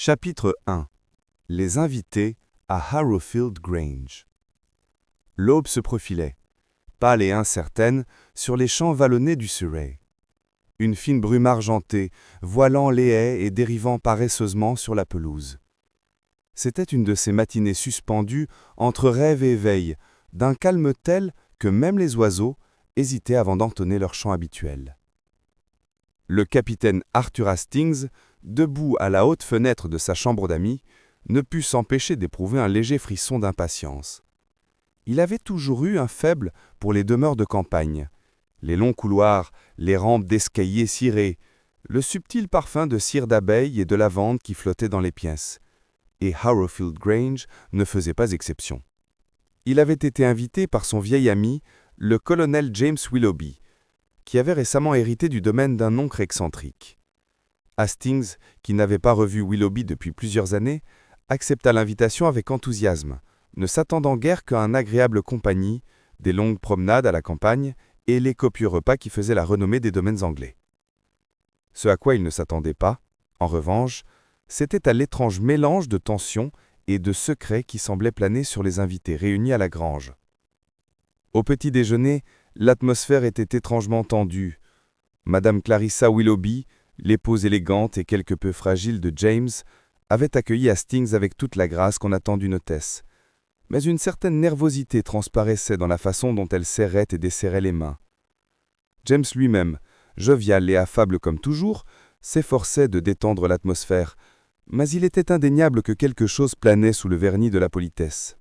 Chapitre 1. Les invités à Harrowfield Grange. L'aube se profilait, pâle et incertaine, sur les champs vallonnés du Surrey. Une fine brume argentée, voilant les haies et dérivant paresseusement sur la pelouse. C'était une de ces matinées suspendues entre rêve et éveil, d'un calme tel que même les oiseaux hésitaient avant d'entonner leur chant habituel. Le capitaine Arthur Hastings, debout à la haute fenêtre de sa chambre d'amis, ne put s'empêcher d'éprouver un léger frisson d'impatience. Il avait toujours eu un faible pour les demeures de campagne, les longs couloirs, les rampes d'escaliers cirés, le subtil parfum de cire d'abeille et de lavande qui flottait dans les pièces. Et Harrowfield Grange ne faisait pas exception. Il avait été invité par son vieil ami, le colonel James Willoughby, qui avait récemment hérité du domaine d'un oncle excentrique. Hastings, qui n'avait pas revu Willoughby depuis plusieurs années, accepta l'invitation avec enthousiasme, ne s'attendant guère qu'à une agréable compagnie, des longues promenades à la campagne et les copieux repas qui faisaient la renommée des domaines anglais. Ce à quoi il ne s'attendait pas, en revanche, c'était à l'étrange mélange de tension et de secrets qui semblait planer sur les invités réunis à la grange. Au petit déjeuner, l'atmosphère était étrangement tendue. Madame Clarissa Willoughby, l'épouse élégante et quelque peu fragile de James, avait accueilli Hastings avec toute la grâce qu'on attend d'une hôtesse. Mais une certaine nervosité transparaissait dans la façon dont elle serrait et desserrait les mains. James lui-même, jovial et affable comme toujours, s'efforçait de détendre l'atmosphère, mais il était indéniable que quelque chose planait sous le vernis de la politesse.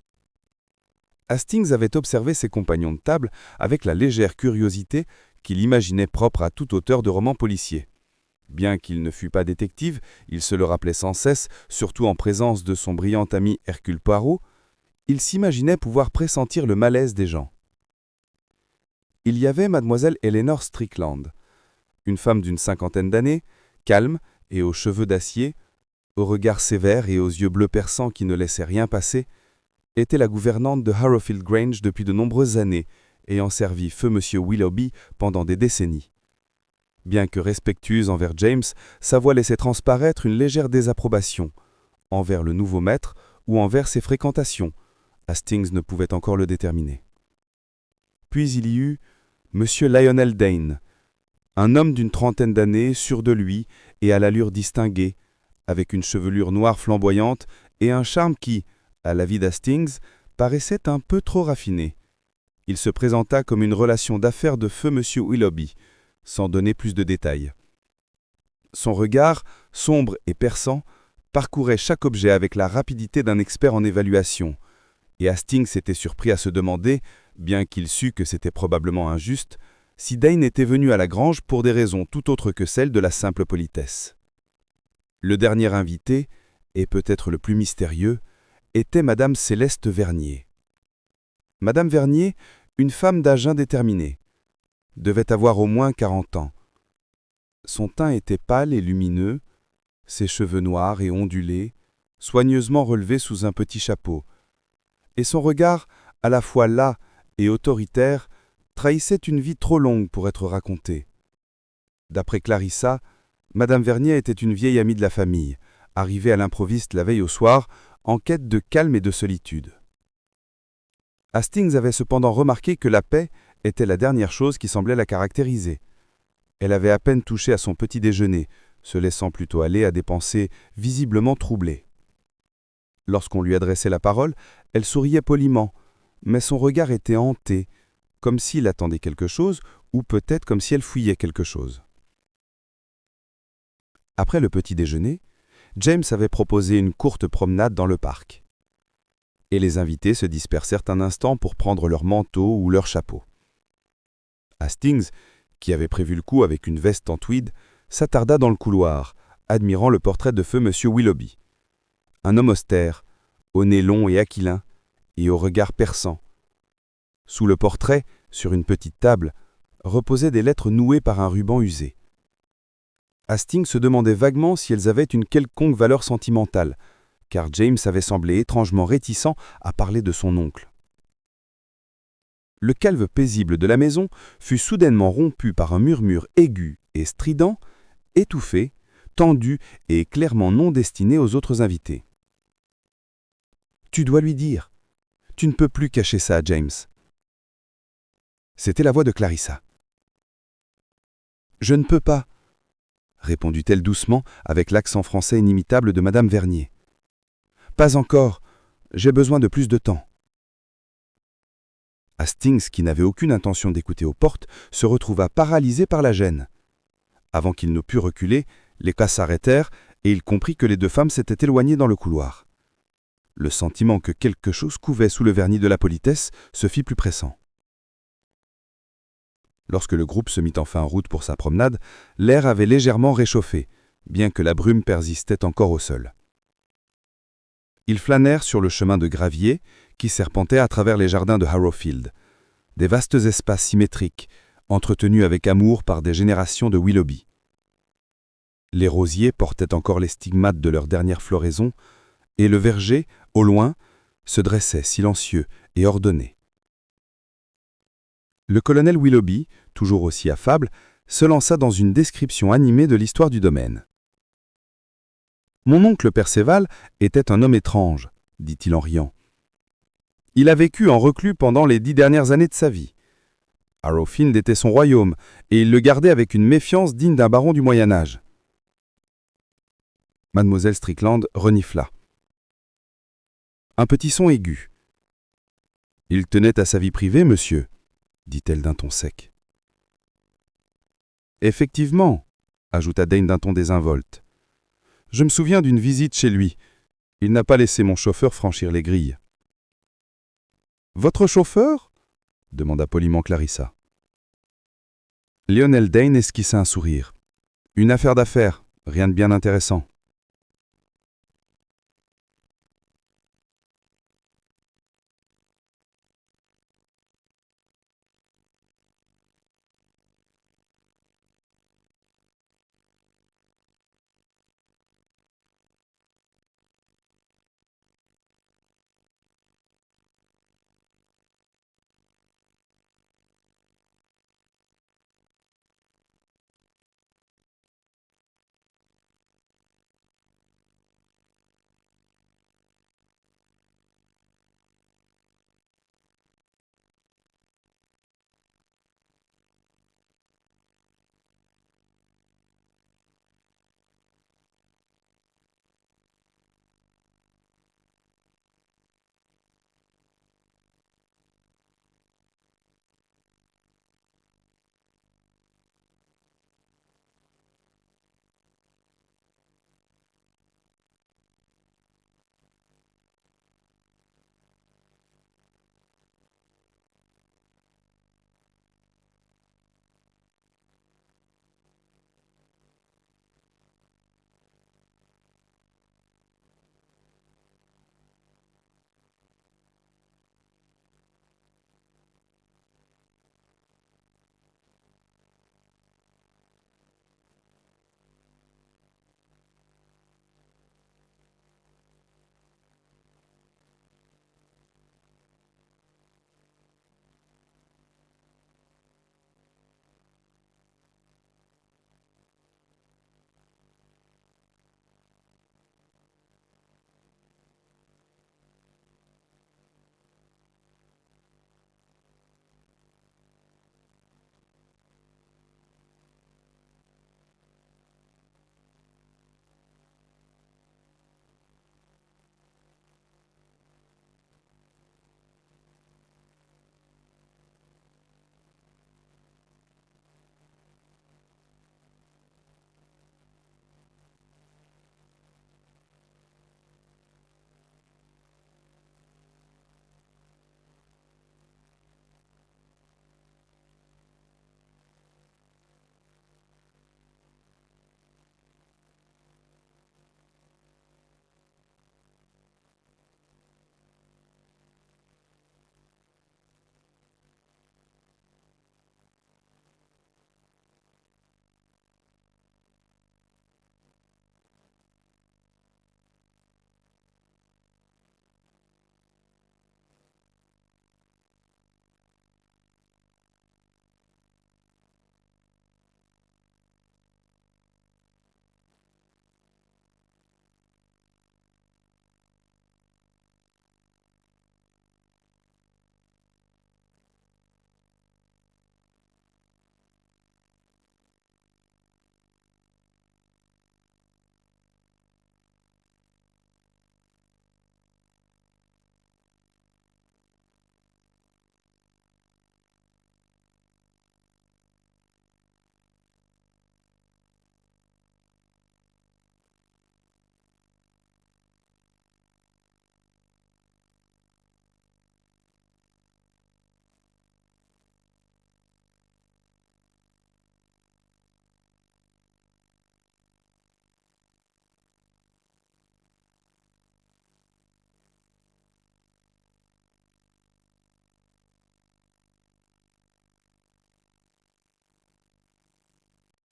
Hastings avait observé ses compagnons de table avec la légère curiosité qu'il imaginait propre à tout auteur de romans policiers. Bien qu'il ne fût pas détective, il se le rappelait sans cesse, surtout en présence de son brillant ami Hercule Poirot, il s'imaginait pouvoir pressentir le malaise des gens. Il y avait mademoiselle Eleanor Strickland, une femme d'une cinquantaine d'années, calme et aux cheveux d'acier, au regard sévère et aux yeux bleus perçants qui ne laissaient rien passer, était la gouvernante de Harrowfield Grange depuis de nombreuses années, ayant servi feu M. Willoughby pendant des décennies. Bien que respectueuse envers James, sa voix laissait transparaître une légère désapprobation, envers le nouveau maître ou envers ses fréquentations. Hastings ne pouvait encore le déterminer. Puis il y eut M. Lionel Dane, un homme d'une trentaine d'années, sûr de lui et à l'allure distinguée, avec une chevelure noire flamboyante et un charme qui, à la vue d'Hastings, paraissait un peu trop raffiné. Il se présenta comme une relation d'affaires de feu M. Willoughby, sans donner plus de détails. Son regard, sombre et perçant, parcourait chaque objet avec la rapidité d'un expert en évaluation, et Hastings s'était surpris à se demander, bien qu'il sût que c'était probablement injuste, si Dane était venu à la grange pour des raisons tout autres que celles de la simple politesse. Le dernier invité, et peut-être le plus mystérieux, était Madame Céleste Vernier. Madame Vernier, une femme d'âge indéterminé, devait avoir au moins 40 ans. Son teint était pâle et lumineux, ses cheveux noirs et ondulés, soigneusement relevés sous un petit chapeau, et son regard, à la fois las et autoritaire, trahissait une vie trop longue pour être racontée. D'après Clarissa, Madame Vernier était une vieille amie de la famille, arrivée à l'improviste la veille au soir, en quête de calme et de solitude. Hastings avait cependant remarqué que la paix était la dernière chose qui semblait la caractériser. Elle avait à peine touché à son petit déjeuner, se laissant plutôt aller à des pensées visiblement troublées. Lorsqu'on lui adressait la parole, elle souriait poliment, mais son regard était hanté, comme s'il attendait quelque chose, ou peut-être comme si elle fouillait quelque chose. Après le petit déjeuner, James avait proposé une courte promenade dans le parc. Et les invités se dispersèrent un instant pour prendre leur manteau ou leur chapeau. Hastings, qui avait prévu le coup avec une veste en tweed, s'attarda dans le couloir, admirant le portrait de feu M. Willoughby. Un homme austère, au nez long et aquilin, et au regard perçant. Sous le portrait, sur une petite table, reposaient des lettres nouées par un ruban usé. Hastings se demandait vaguement si elles avaient une quelconque valeur sentimentale, car James avait semblé étrangement réticent à parler de son oncle. Le calme paisible de la maison fut soudainement rompu par un murmure aigu et strident, étouffé, tendu et clairement non destiné aux autres invités. « Tu dois lui dire. Tu ne peux plus cacher ça à James. » C'était la voix de Clarissa. « Je ne peux pas, » répondit-elle doucement avec l'accent français inimitable de Madame Vernier. « Pas encore. J'ai besoin de plus de temps. » Hastings, qui n'avait aucune intention d'écouter aux portes, se retrouva paralysé par la gêne. Avant qu'il ne pût reculer, les pas s'arrêtèrent et il comprit que les deux femmes s'étaient éloignées dans le couloir. Le sentiment que quelque chose couvait sous le vernis de la politesse se fit plus pressant. Lorsque le groupe se mit enfin en route pour sa promenade, l'air avait légèrement réchauffé, bien que la brume persistait encore au sol. Ils flânèrent sur le chemin de gravier qui serpentait à travers les jardins de Harrowfield, des vastes espaces symétriques, entretenus avec amour par des générations de Willoughby. Les rosiers portaient encore les stigmates de leur dernière floraison, et le verger, au loin, se dressait silencieux et ordonné. Le colonel Willoughby, toujours aussi affable, se lança dans une description animée de l'histoire du domaine. « Mon oncle Perceval était un homme étrange, dit-il en riant. Il a vécu en reclus pendant les 10 dernières années de sa vie. Harrowfield était son royaume, et il le gardait avec une méfiance digne d'un baron du Moyen-Âge. » Mademoiselle Strickland renifla. Un petit son aigu. « Il tenait à sa vie privée, monsieur, » dit-elle d'un ton sec. « Effectivement, » ajouta Dane d'un ton désinvolte. « Je me souviens d'une visite chez lui. Il n'a pas laissé mon chauffeur franchir les grilles. »« Votre chauffeur » demanda poliment Clarissa. Lionel Dane esquissa un sourire. « Une affaire d'affaires, rien de bien intéressant. »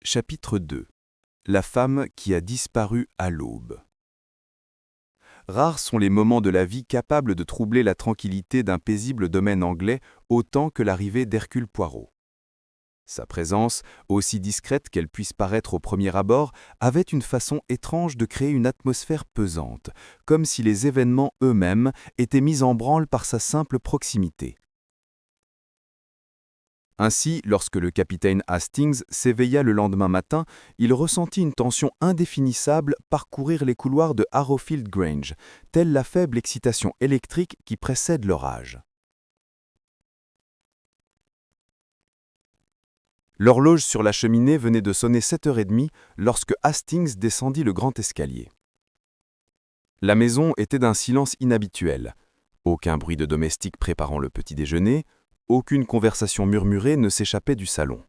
Chapitre 2. La femme qui a disparu à l'aube. Rares sont les moments de la vie capables de troubler la tranquillité d'un paisible domaine anglais autant que l'arrivée d'Hercule Poirot. Sa présence, aussi discrète qu'elle puisse paraître au premier abord, avait une façon étrange de créer une atmosphère pesante, comme si les événements eux-mêmes étaient mis en branle par sa simple proximité. Ainsi, lorsque le capitaine Hastings s'éveilla le lendemain matin, il ressentit une tension indéfinissable parcourir les couloirs de Harrowfield Grange, telle la faible excitation électrique qui précède l'orage. L'horloge sur la cheminée venait de sonner 7h30 lorsque Hastings descendit le grand escalier. La maison était d'un silence inhabituel. Aucun bruit de domestique préparant le petit déjeuner, aucune conversation murmurée ne s'échappait du salon.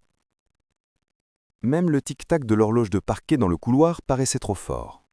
Même le tic-tac de l'horloge de parquet dans le couloir paraissait trop fort.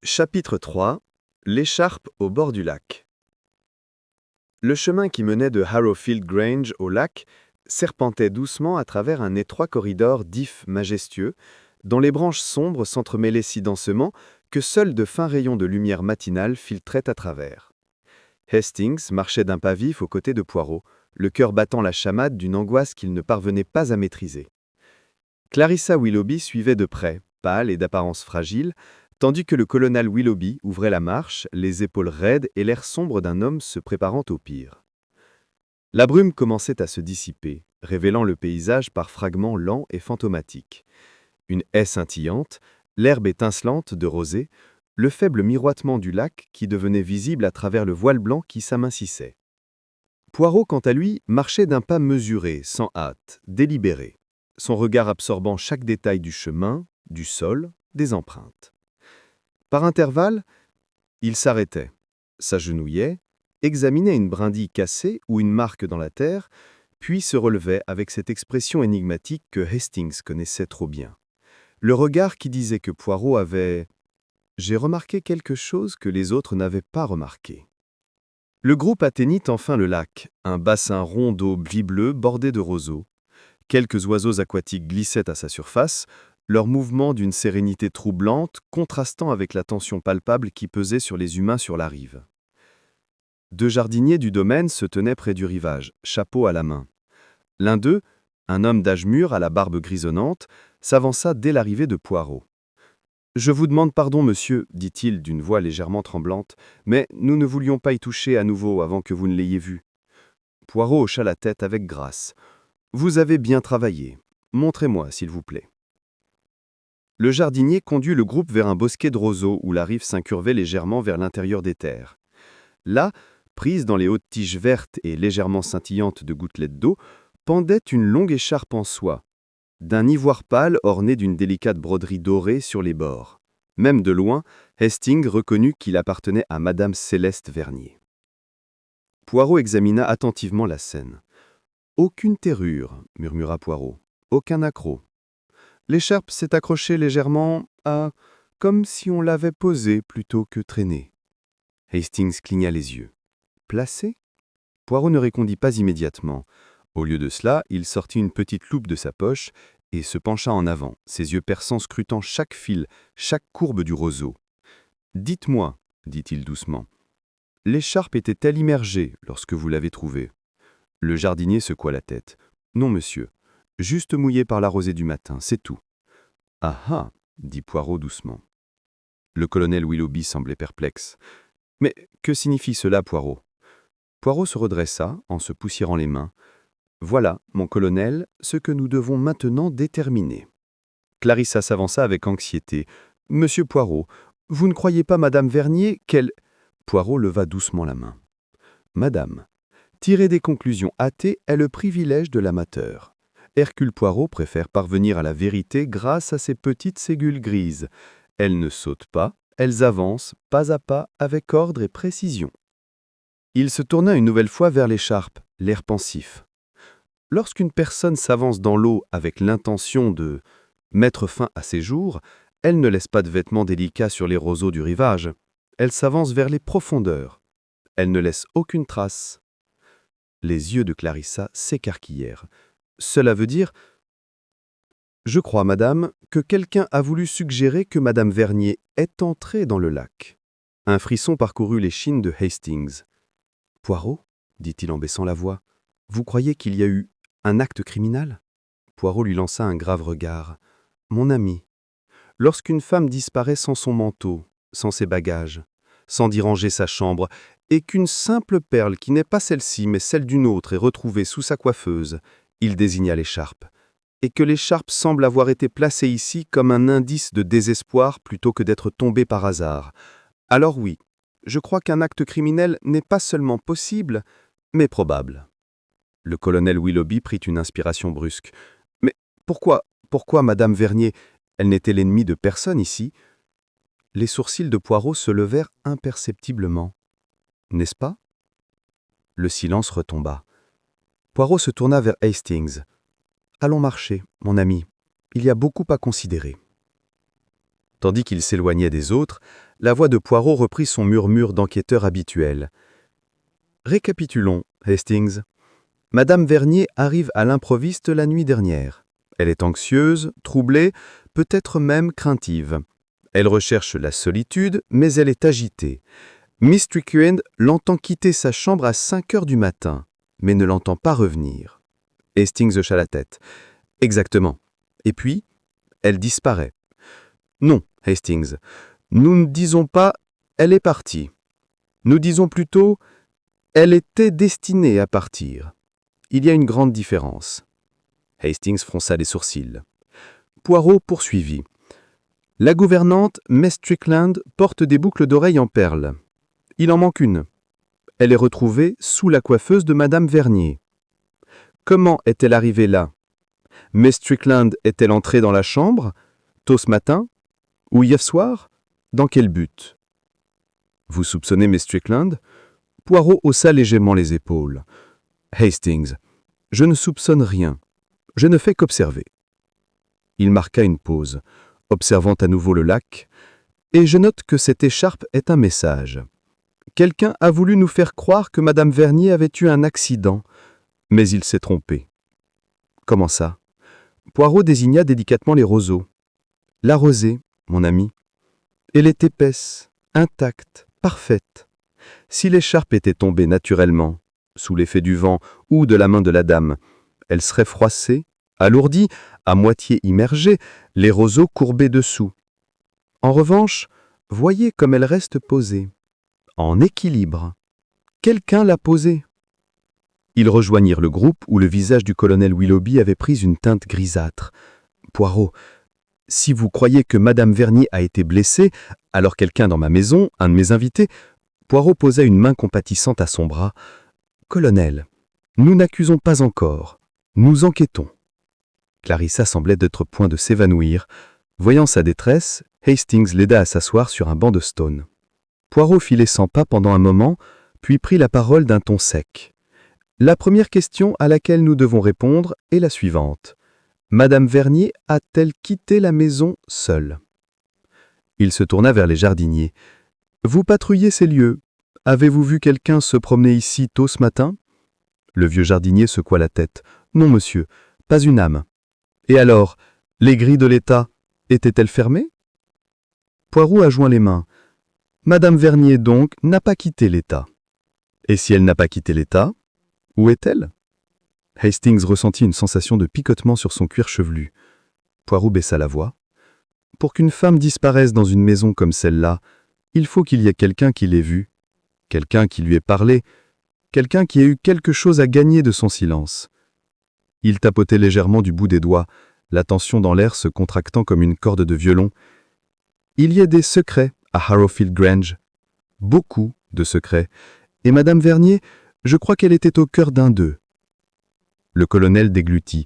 Chapitre 3. L'écharpe au bord du lac. Le chemin qui menait de Harrowfield Grange au lac serpentait doucement à travers un étroit corridor d'ifs majestueux, dont les branches sombres s'entremêlaient si densément que seuls de fins rayons de lumière matinale filtraient à travers. Hastings marchait d'un pas vif aux côtés de Poirot, le cœur battant la chamade d'une angoisse qu'il ne parvenait pas à maîtriser. Clarissa Willoughby suivait de près, pâle et d'apparence fragile, tandis que le colonel Willoughby ouvrait la marche, les épaules raides et l'air sombre d'un homme se préparant au pire. La brume commençait à se dissiper, révélant le paysage par fragments lents et fantomatiques. Une haie scintillante, l'herbe étincelante de rosée, le faible miroitement du lac qui devenait visible à travers le voile blanc qui s'amincissait. Poirot, quant à lui, marchait d'un pas mesuré, sans hâte, délibéré, son regard absorbant chaque détail du chemin, du sol, des empreintes. Par intervalles, il s'arrêtait, s'agenouillait, examinait une brindille cassée ou une marque dans la terre, puis se relevait avec cette expression énigmatique que Hastings connaissait trop bien. Le regard qui disait que Poirot avait « J'ai remarqué quelque chose que les autres n'avaient pas remarqué ». Le groupe atteignit enfin le lac, un bassin rond d'eau gris-bleu bordé de roseaux. Quelques oiseaux aquatiques glissaient à sa surface, leur mouvement d'une sérénité troublante contrastant avec la tension palpable qui pesait sur les humains sur la rive. Deux jardiniers du domaine se tenaient près du rivage, chapeau à la main. L'un d'eux, un homme d'âge mûr à la barbe grisonnante, s'avança dès l'arrivée de Poirot. « Je vous demande pardon, monsieur, dit-il d'une voix légèrement tremblante, mais nous ne voulions pas y toucher à nouveau avant que vous ne l'ayez vu. » Poirot hocha la tête avec grâce. « Vous avez bien travaillé. Montrez-moi, s'il vous plaît. » Le jardinier conduit le groupe vers un bosquet de roseaux où la rive s'incurvait légèrement vers l'intérieur des terres. Là, prise dans les hautes tiges vertes et légèrement scintillantes de gouttelettes d'eau, pendait une longue écharpe en soie, d'un ivoire pâle orné d'une délicate broderie dorée sur les bords. Même de loin, Hastings reconnut qu'il appartenait à Madame Céleste Vernier. Poirot examina attentivement la scène. « Aucune terrure, » murmura Poirot. « Aucun accroc. L'écharpe s'est accrochée légèrement à... comme si on l'avait posée plutôt que traînée. » Hastings cligna les yeux. « Placée ?» Poirot ne répondit pas immédiatement. Au lieu de cela, il sortit une petite loupe de sa poche et se pencha en avant, ses yeux perçants scrutant chaque fil, chaque courbe du roseau. « Dites-moi, » dit-il doucement, « l'écharpe était-elle immergée lorsque vous l'avez trouvée ?» Le jardinier secoua la tête. « Non, monsieur. Juste mouillée par la rosée du matin, c'est tout. »« Ah ah !» dit Poirot doucement. Le colonel Willoughby semblait perplexe. « Mais que signifie cela, Poirot ?» Poirot se redressa en se poussiérant les mains. « Voilà, mon colonel, ce que nous devons maintenant déterminer. » Clarissa s'avança avec anxiété. « Monsieur Poirot, vous ne croyez pas, Madame Vernier, qu'elle... » Poirot leva doucement la main. « Madame, tirer des conclusions hâtées est le privilège de l'amateur. Hercule Poirot préfère parvenir à la vérité grâce à ces petites ségules grises. Elles ne sautent pas, elles avancent, pas à pas, avec ordre et précision. » Il se tourna une nouvelle fois vers l'écharpe, l'air pensif. Lorsqu'une personne s'avance dans l'eau avec l'intention de mettre fin à ses jours, elle ne laisse pas de vêtements délicats sur les roseaux du rivage. Elle s'avance vers les profondeurs. Elle ne laisse aucune trace. Les yeux de Clarissa s'écarquillèrent. Cela veut dire « Je crois, madame, que quelqu'un a voulu suggérer que madame Vernier est entrée dans le lac. » Un frisson parcourut l'échine de Hastings. « Poirot, dit-il en baissant la voix, vous croyez qu'il y a eu un acte criminel ?» Poirot lui lança un grave regard. « Mon ami, lorsqu'une femme disparaît sans son manteau, sans ses bagages, sans d'y ranger sa chambre, et qu'une simple perle qui n'est pas celle-ci mais celle d'une autre est retrouvée sous sa coiffeuse, il désigna l'écharpe, et que l'écharpe semble avoir été placée ici comme un indice de désespoir plutôt que d'être tombée par hasard. Alors oui, je crois qu'un acte criminel n'est pas seulement possible, mais probable. » Le colonel Willoughby prit une inspiration brusque. « Mais pourquoi, Madame Vernier, elle n'était l'ennemie de personne ici ?» Les sourcils de Poirot se levèrent imperceptiblement. « N'est-ce pas ?» Le silence retomba. Poirot se tourna vers Hastings. « Allons marcher, mon ami. Il y a beaucoup à considérer. » Tandis qu'il s'éloignait des autres, la voix de Poirot reprit son murmure d'enquêteur habituel. « Récapitulons, Hastings. Madame Vernier arrive à l'improviste la nuit dernière. Elle est anxieuse, troublée, peut-être même craintive. Elle recherche la solitude, mais elle est agitée. Miss Strickland l'entend quitter sa chambre à 5 heures du matin, mais ne l'entend pas revenir. » Hastings hocha la tête. « Exactement. Et puis, elle disparaît. » « Non, Hastings. Nous ne disons pas « elle est partie ». Nous disons plutôt « elle était destinée à partir ». Il y a une grande différence. Hastings fronça les sourcils. Poirot poursuivit. « La gouvernante, Miss Strickland, porte des boucles d'oreilles en perles. Il en manque une. Elle est retrouvée sous la coiffeuse de Madame Vernier. Comment est-elle arrivée là? Miss Strickland est-elle entrée dans la chambre, tôt ce matin? Ou hier soir? Dans quel but? » « Vous soupçonnez Miss Strickland? » Poirot haussa légèrement les épaules. « Hastings, je ne soupçonne rien. Je ne fais qu'observer. » Il marqua une pause, observant à nouveau le lac, et je note que cette écharpe est un message. Quelqu'un a voulu nous faire croire que Madame Vernier avait eu un accident, mais il s'est trompé. Comment ça? Poirot désigna délicatement les roseaux. La rosée, mon ami. Elle est épaisse, intacte, parfaite. Si l'écharpe était tombée naturellement, sous l'effet du vent ou de la main de la dame, elle serait froissée, alourdie, à moitié immergée, les roseaux courbés dessous. En revanche, voyez comme elle reste posée, en équilibre. Quelqu'un l'a posée. Ils rejoignirent le groupe où le visage du colonel Willoughby avait pris une teinte grisâtre. Poirot, si vous croyez que Madame Vernier a été blessée, alors quelqu'un dans ma maison, un de mes invités, Poirot posa une main compatissante à son bras. Colonel, nous n'accusons pas encore. Nous enquêtons. Clarissa semblait d'être point de s'évanouir. Voyant sa détresse, Hastings l'aida à s'asseoir sur un banc de stone. Poirot fit les 100 pas pendant un moment, puis prit la parole d'un ton sec. La première question à laquelle nous devons répondre est la suivante. Madame Vernier a-t-elle quitté la maison seule? Il se tourna vers les jardiniers. Vous patrouillez ces lieux. Avez-vous vu quelqu'un se promener ici tôt ce matin? Le vieux jardinier secoua la tête. Non, monsieur, pas une âme. Et alors, les grilles de l'État étaient-elles fermées? Poirot a joint les mains. Madame Vernier, donc, n'a pas quitté l'État. Et si elle n'a pas quitté l'État, où est-elle? Hastings ressentit une sensation de picotement sur son cuir chevelu. Poirot baissa la voix. Pour qu'une femme disparaisse dans une maison comme celle-là, il faut qu'il y ait quelqu'un qui l'ait vue, quelqu'un qui lui ait parlé, quelqu'un qui ait eu quelque chose à gagner de son silence. Il tapotait légèrement du bout des doigts, la tension dans l'air se contractant comme une corde de violon. Il y a des secrets à Harrowfield Grange, beaucoup de secrets, et Madame Vernier, je crois qu'elle était au cœur d'un d'eux. Le colonel déglutit.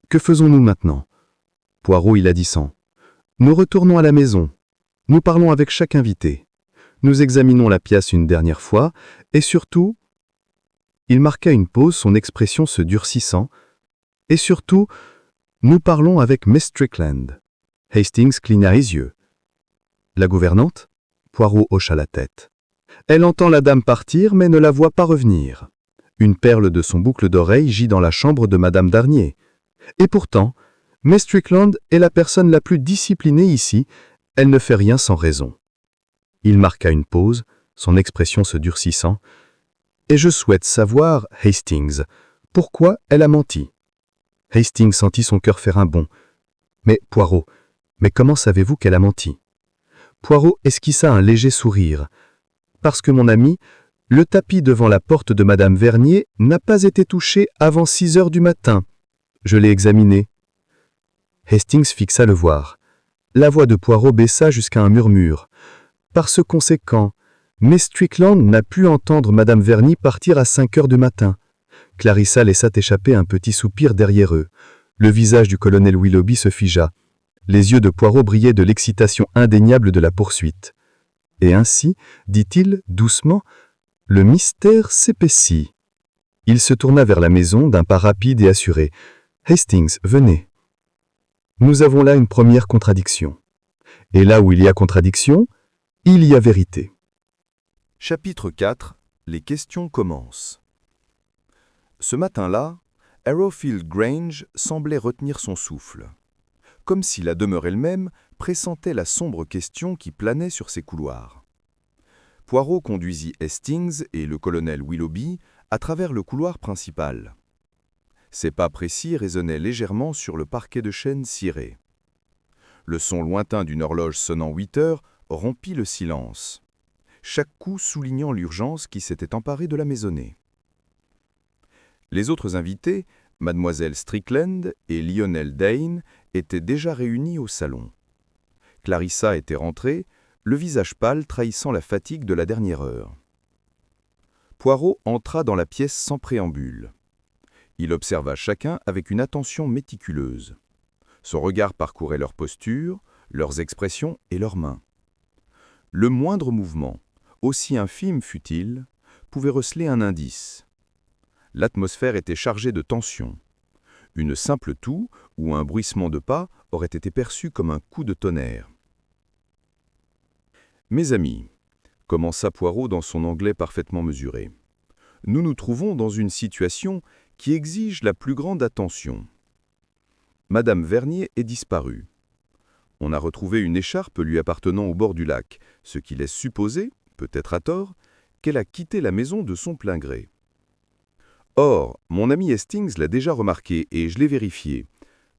Que faisons-nous maintenant? Poirot, il a dit sans. Nous retournons à la maison. Nous parlons avec chaque invité. Nous examinons la pièce une dernière fois, et surtout... Il marqua une pause, son expression se durcissant. Et surtout, nous parlons avec Miss Strickland. Hastings cligna les yeux. La gouvernante? Poirot hocha la tête. Elle entend la dame partir, mais ne la voit pas revenir. Une perle de son boucle d'oreille gît dans la chambre de Madame Darnier. Et pourtant, Miss Strickland est la personne la plus disciplinée ici. Elle ne fait rien sans raison. Il marqua une pause, son expression se durcissant. Et je souhaite savoir, Hastings, pourquoi elle a menti. Hastings sentit son cœur faire un bond. Mais, Poirot, mais comment savez-vous qu'elle a menti? Poirot esquissa un léger sourire. Parce que mon ami, le tapis devant la porte de Madame Vernier n'a pas été touché avant 6 heures du matin. Je l'ai examiné. Hastings fixa le voir. La voix de Poirot baissa jusqu'à un murmure. Par ce conséquent, Miss Strickland n'a pu entendre Madame Vernier partir à 5 heures du matin. Clarissa laissa échapper un petit soupir derrière eux. Le visage du colonel Willoughby se figea. Les yeux de Poirot brillaient de l'excitation indéniable de la poursuite. Et ainsi, dit-il doucement, le mystère s'épaissit. Il se tourna vers la maison d'un pas rapide et assuré. « Hastings, venez. Nous avons là une première contradiction. Et là où il y a contradiction, il y a vérité. Chapitre 4. Les questions commencent. Ce matin-là, Harrowfield Grange semblait retenir son souffle, comme si la demeure elle-même pressentait la sombre question qui planait sur ses couloirs. Poirot conduisit Hastings et le colonel Willoughby à travers le couloir principal. Ses pas précis résonnaient légèrement sur le parquet de chêne ciré. Le son lointain d'une horloge sonnant 8 heures rompit le silence, chaque coup soulignant l'urgence qui s'était emparée de la maisonnée. Les autres invités, Mademoiselle Strickland et Lionel Dane, étaient déjà réunis au salon. Clarissa était rentrée, le visage pâle trahissant la fatigue de la dernière heure. Poirot entra dans la pièce sans préambule. Il observa chacun avec une attention méticuleuse. Son regard parcourait leurs postures, leurs expressions et leurs mains. Le moindre mouvement, aussi infime fût-il, pouvait receler un indice. L'atmosphère était chargée de tension. Une simple toux ou un bruissement de pas aurait été perçu comme un coup de tonnerre. « Mes amis, » commença Poirot dans son anglais parfaitement mesuré, « nous nous trouvons dans une situation qui exige la plus grande attention. Madame Vernier est disparue. On a retrouvé une écharpe lui appartenant au bord du lac, ce qui laisse supposer, peut-être à tort, qu'elle a quitté la maison de son plein gré. Or, mon ami Hastings l'a déjà remarqué et je l'ai vérifié.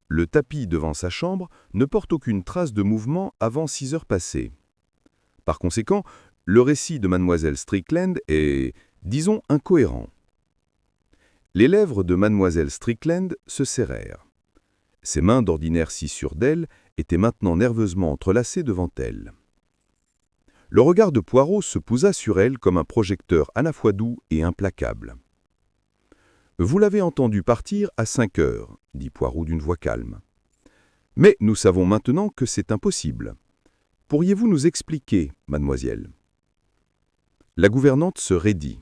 Le tapis devant sa chambre ne porte aucune trace de mouvement avant 6 heures passées. Par conséquent, le récit de Mademoiselle Strickland est, disons, incohérent. » Les lèvres de Mademoiselle Strickland se serrèrent. Ses mains, d'ordinaire si sûres d'elle, étaient maintenant nerveusement entrelacées devant elle. Le regard de Poirot se posa sur elle comme un projecteur à la fois doux et implacable. « Vous l'avez entendu partir à 5 heures, dit Poirot d'une voix calme. Mais nous savons maintenant que c'est impossible. Pourriez-vous nous expliquer, mademoiselle ?» La gouvernante se raidit.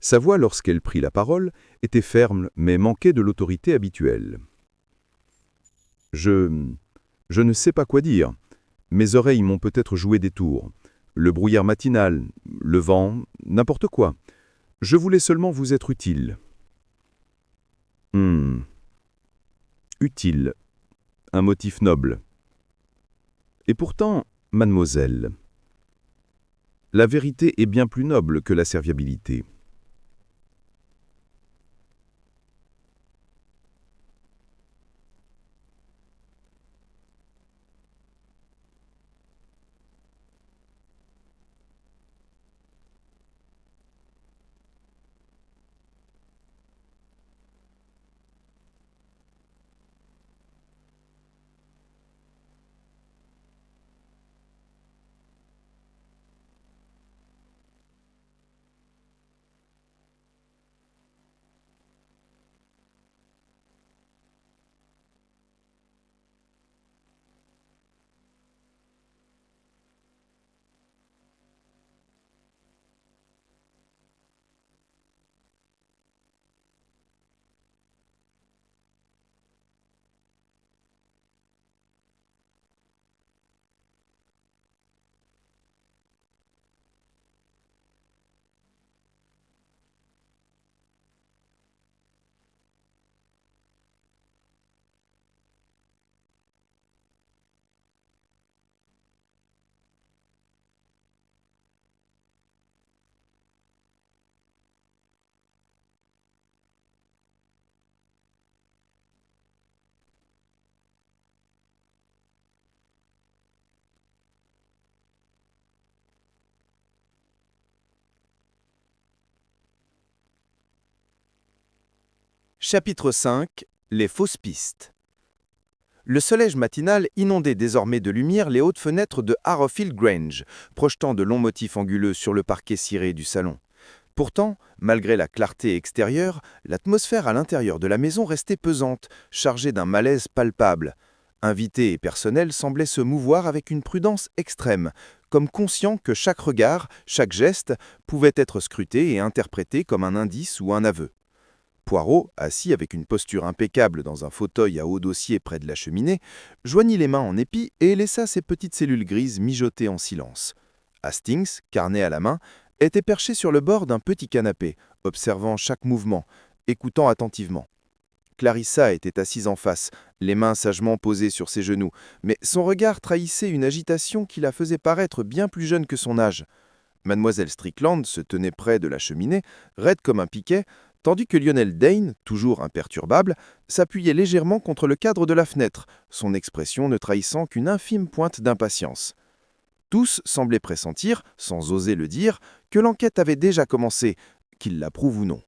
Sa voix, lorsqu'elle prit la parole, était ferme, mais manquait de l'autorité habituelle. Je ne sais pas quoi dire. Mes oreilles m'ont peut-être joué des tours. Le brouillard matinal, le vent, n'importe quoi. Je voulais seulement vous être utile. Utile. Un motif noble. Et pourtant, mademoiselle, la vérité est bien plus noble que la serviabilité. Chapitre 5. Les fausses pistes. Le soleil matinal inondait désormais de lumière les hautes fenêtres de Harrowfield Grange, projetant de longs motifs anguleux sur le parquet ciré du salon. Pourtant, malgré la clarté extérieure, l'atmosphère à l'intérieur de la maison restait pesante, chargée d'un malaise palpable. Invités et personnel semblaient se mouvoir avec une prudence extrême, comme conscients que chaque regard, chaque geste, pouvait être scruté et interprété comme un indice ou un aveu. Poirot, assis avec une posture impeccable dans un fauteuil à haut dossier près de la cheminée, joignit les mains en épi et laissa ses petites cellules grises mijoter en silence. Hastings, carnet à la main, était perché sur le bord d'un petit canapé, observant chaque mouvement, écoutant attentivement. Clarissa était assise en face, les mains sagement posées sur ses genoux, mais son regard trahissait une agitation qui la faisait paraître bien plus jeune que son âge. Mademoiselle Strickland se tenait près de la cheminée, raide comme un piquet, tandis que Lionel Dane, toujours imperturbable, s'appuyait légèrement contre le cadre de la fenêtre, son expression ne trahissant qu'une infime pointe d'impatience. Tous semblaient pressentir, sans oser le dire, que l'enquête avait déjà commencé, qu'ils l'approuvent ou non.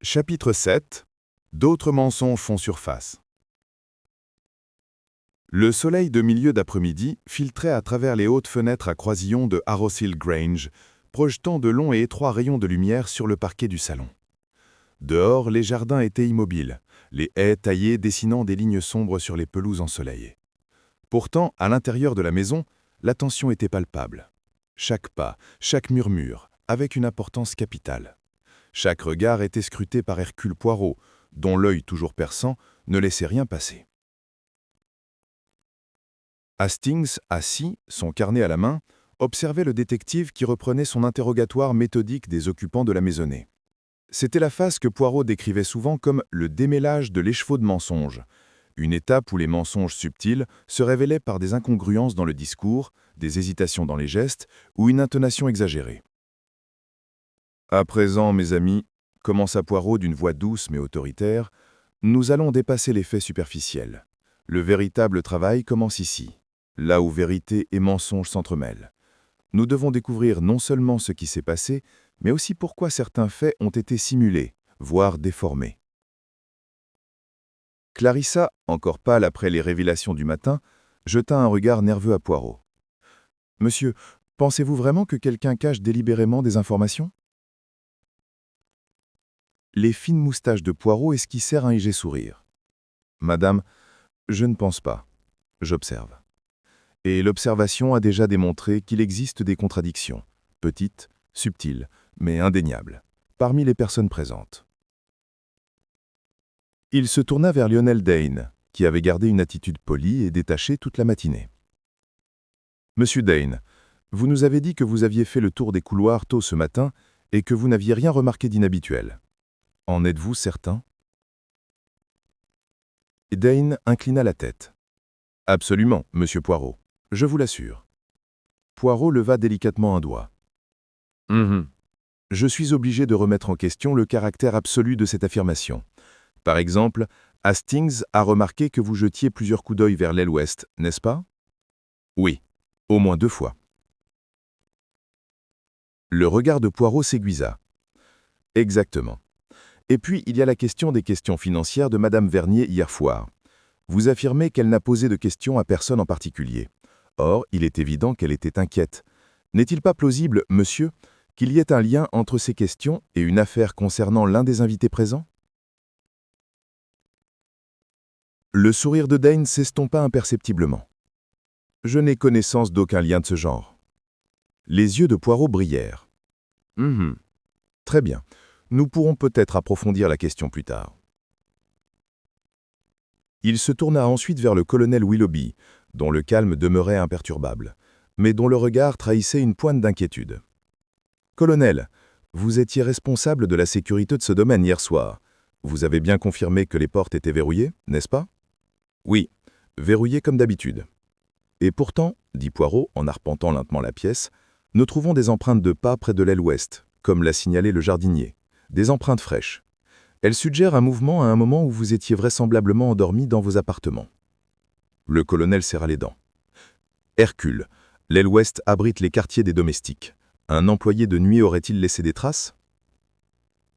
Chapitre 7. D'autres mensonges font surface. Le soleil de milieu d'après-midi filtrait à travers les hautes fenêtres à croisillons de Harrowfield Grange, projetant de longs et étroits rayons de lumière sur le parquet du salon. Dehors, les jardins étaient immobiles, les haies taillées dessinant des lignes sombres sur les pelouses ensoleillées. Pourtant, à l'intérieur de la maison, la tension était palpable. Chaque pas, chaque murmure, avec une importance capitale. Chaque regard était scruté par Hercule Poirot, dont l'œil toujours perçant ne laissait rien passer. Hastings, assis, son carnet à la main, observait le détective qui reprenait son interrogatoire méthodique des occupants de la maisonnée. C'était la phase que Poirot décrivait souvent comme le démêlage de l'écheveau de mensonges, une étape où les mensonges subtils se révélaient par des incongruences dans le discours, des hésitations dans les gestes ou une intonation exagérée. « À présent, mes amis, commença Poirot d'une voix douce mais autoritaire, nous allons dépasser les faits superficiels. Le véritable travail commence ici, là où vérité et mensonge s'entremêlent. Nous devons découvrir non seulement ce qui s'est passé, mais aussi pourquoi certains faits ont été simulés, voire déformés. » Clarissa, encore pâle après les révélations du matin, jeta un regard nerveux à Poirot. « Monsieur, pensez-vous vraiment que quelqu'un cache délibérément des informations ?» Les fines moustaches de Poirot esquissèrent un léger sourire. « Madame, je ne pense pas. J'observe. Et l'observation a déjà démontré qu'il existe des contradictions, petites, subtiles, mais indéniables, parmi les personnes présentes. » Il se tourna vers Lionel Dane, qui avait gardé une attitude polie et détachée toute la matinée. « Monsieur Dane, vous nous avez dit que vous aviez fait le tour des couloirs tôt ce matin et que vous n'aviez rien remarqué d'inhabituel. En êtes-vous certain ?» Dane inclina la tête. « Absolument, monsieur Poirot, je vous l'assure. » Poirot leva délicatement un doigt. « Je suis obligé de remettre en question le caractère absolu de cette affirmation. Par exemple, Hastings a remarqué que vous jetiez plusieurs coups d'œil vers l'aile ouest, n'est-ce pas ? » ?»« Oui, au moins 2 fois. » Le regard de Poirot s'aiguisa. « Exactement. Et puis, il y a la question des questions financières de Madame Vernier hier soir. Vous affirmez qu'elle n'a posé de questions à personne en particulier. Or, il est évident qu'elle était inquiète. N'est-il pas plausible, monsieur, qu'il y ait un lien entre ces questions et une affaire concernant l'un des invités présents ?» Le sourire de Dane s'estompa imperceptiblement. « Je n'ai connaissance d'aucun lien de ce genre. » Les yeux de Poirot brillèrent. « Très bien. Nous pourrons peut-être approfondir la question plus tard. » Il se tourna ensuite vers le colonel Willoughby, dont le calme demeurait imperturbable, mais dont le regard trahissait une pointe d'inquiétude. « Colonel, vous étiez responsable de la sécurité de ce domaine hier soir. Vous avez bien confirmé que les portes étaient verrouillées, n'est-ce pas ? » ?»« Oui, verrouillées comme d'habitude. » »« Et pourtant, dit Poirot en arpentant lentement la pièce, nous trouvons des empreintes de pas près de l'aile ouest, comme l'a signalé le jardinier. Des empreintes fraîches. Elles suggèrent un mouvement à un moment où vous étiez vraisemblablement endormi dans vos appartements. » Le colonel serra les dents. « Hercule, l'aile ouest abrite les quartiers des domestiques. Un employé de nuit aurait-il laissé des traces ?»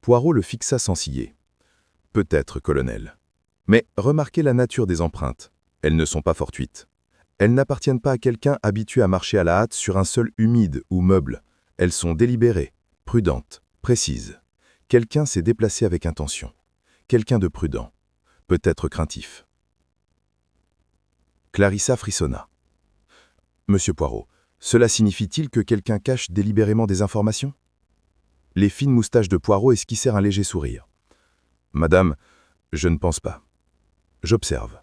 Poirot le fixa sans ciller. « Peut-être, colonel. Mais remarquez la nature des empreintes. Elles ne sont pas fortuites. Elles n'appartiennent pas à quelqu'un habitué à marcher à la hâte sur un sol humide ou meuble. Elles sont délibérées, prudentes, précises. Quelqu'un s'est déplacé avec intention. Quelqu'un de prudent. Peut-être craintif. » Clarissa frissonna. « Monsieur Poirot, cela signifie-t-il que quelqu'un cache délibérément des informations ?» Les fines moustaches de Poirot esquissèrent un léger sourire. « Madame, je ne pense pas. J'observe.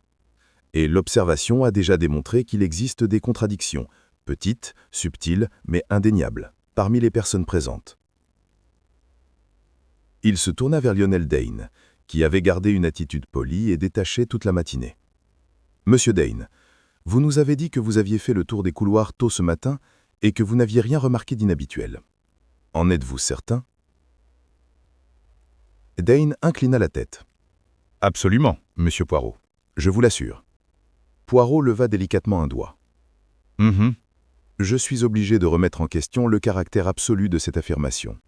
Et l'observation a déjà démontré qu'il existe des contradictions, petites, subtiles, mais indéniables, parmi les personnes présentes. » Il se tourna vers Lionel Dane, qui avait gardé une attitude polie et détachée toute la matinée. « Monsieur Dane, vous nous avez dit que vous aviez fait le tour des couloirs tôt ce matin et que vous n'aviez rien remarqué d'inhabituel. En êtes-vous certain ?» Dane inclina la tête. « Absolument, monsieur Poirot, je vous l'assure. » Poirot leva délicatement un doigt. « Je suis obligé de remettre en question le caractère absolu de cette affirmation.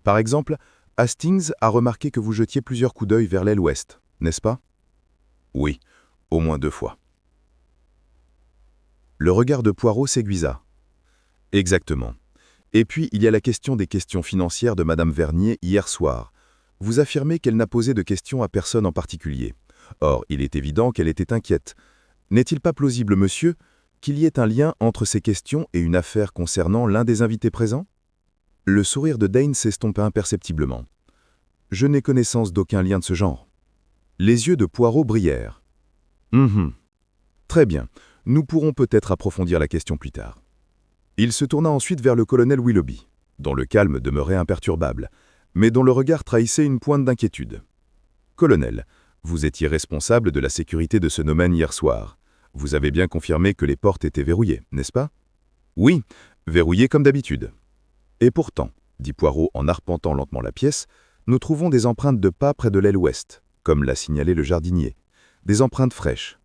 Par exemple, Hastings a remarqué que vous jetiez plusieurs coups d'œil vers l'aile ouest, n'est-ce pas? Oui, au moins 2 fois. Le regard de Poirot s'aiguisa. Exactement. Et puis, il y a la question des questions financières de Madame Vernier hier soir. Vous affirmez qu'elle n'a posé de questions à personne en particulier. Or, il est évident qu'elle était inquiète. N'est-il pas plausible, monsieur, qu'il y ait un lien entre ces questions et une affaire concernant l'un des invités présents? Le sourire de Dane s'estompa imperceptiblement. Je n'ai connaissance d'aucun lien de ce genre. Les yeux de Poirot brillèrent. Très bien, nous pourrons peut-être approfondir la question plus tard. Il se tourna ensuite vers le colonel Willoughby, dont le calme demeurait imperturbable, mais dont le regard trahissait une pointe d'inquiétude. Colonel, vous étiez responsable de la sécurité de ce domaine hier soir. Vous avez bien confirmé que les portes étaient verrouillées, n'est-ce pas? Oui, verrouillées comme d'habitude. Et pourtant, dit Poirot en arpentant lentement la pièce, nous trouvons des empreintes de pas près de l'aile ouest, comme l'a signalé le jardinier. Des empreintes fraîches.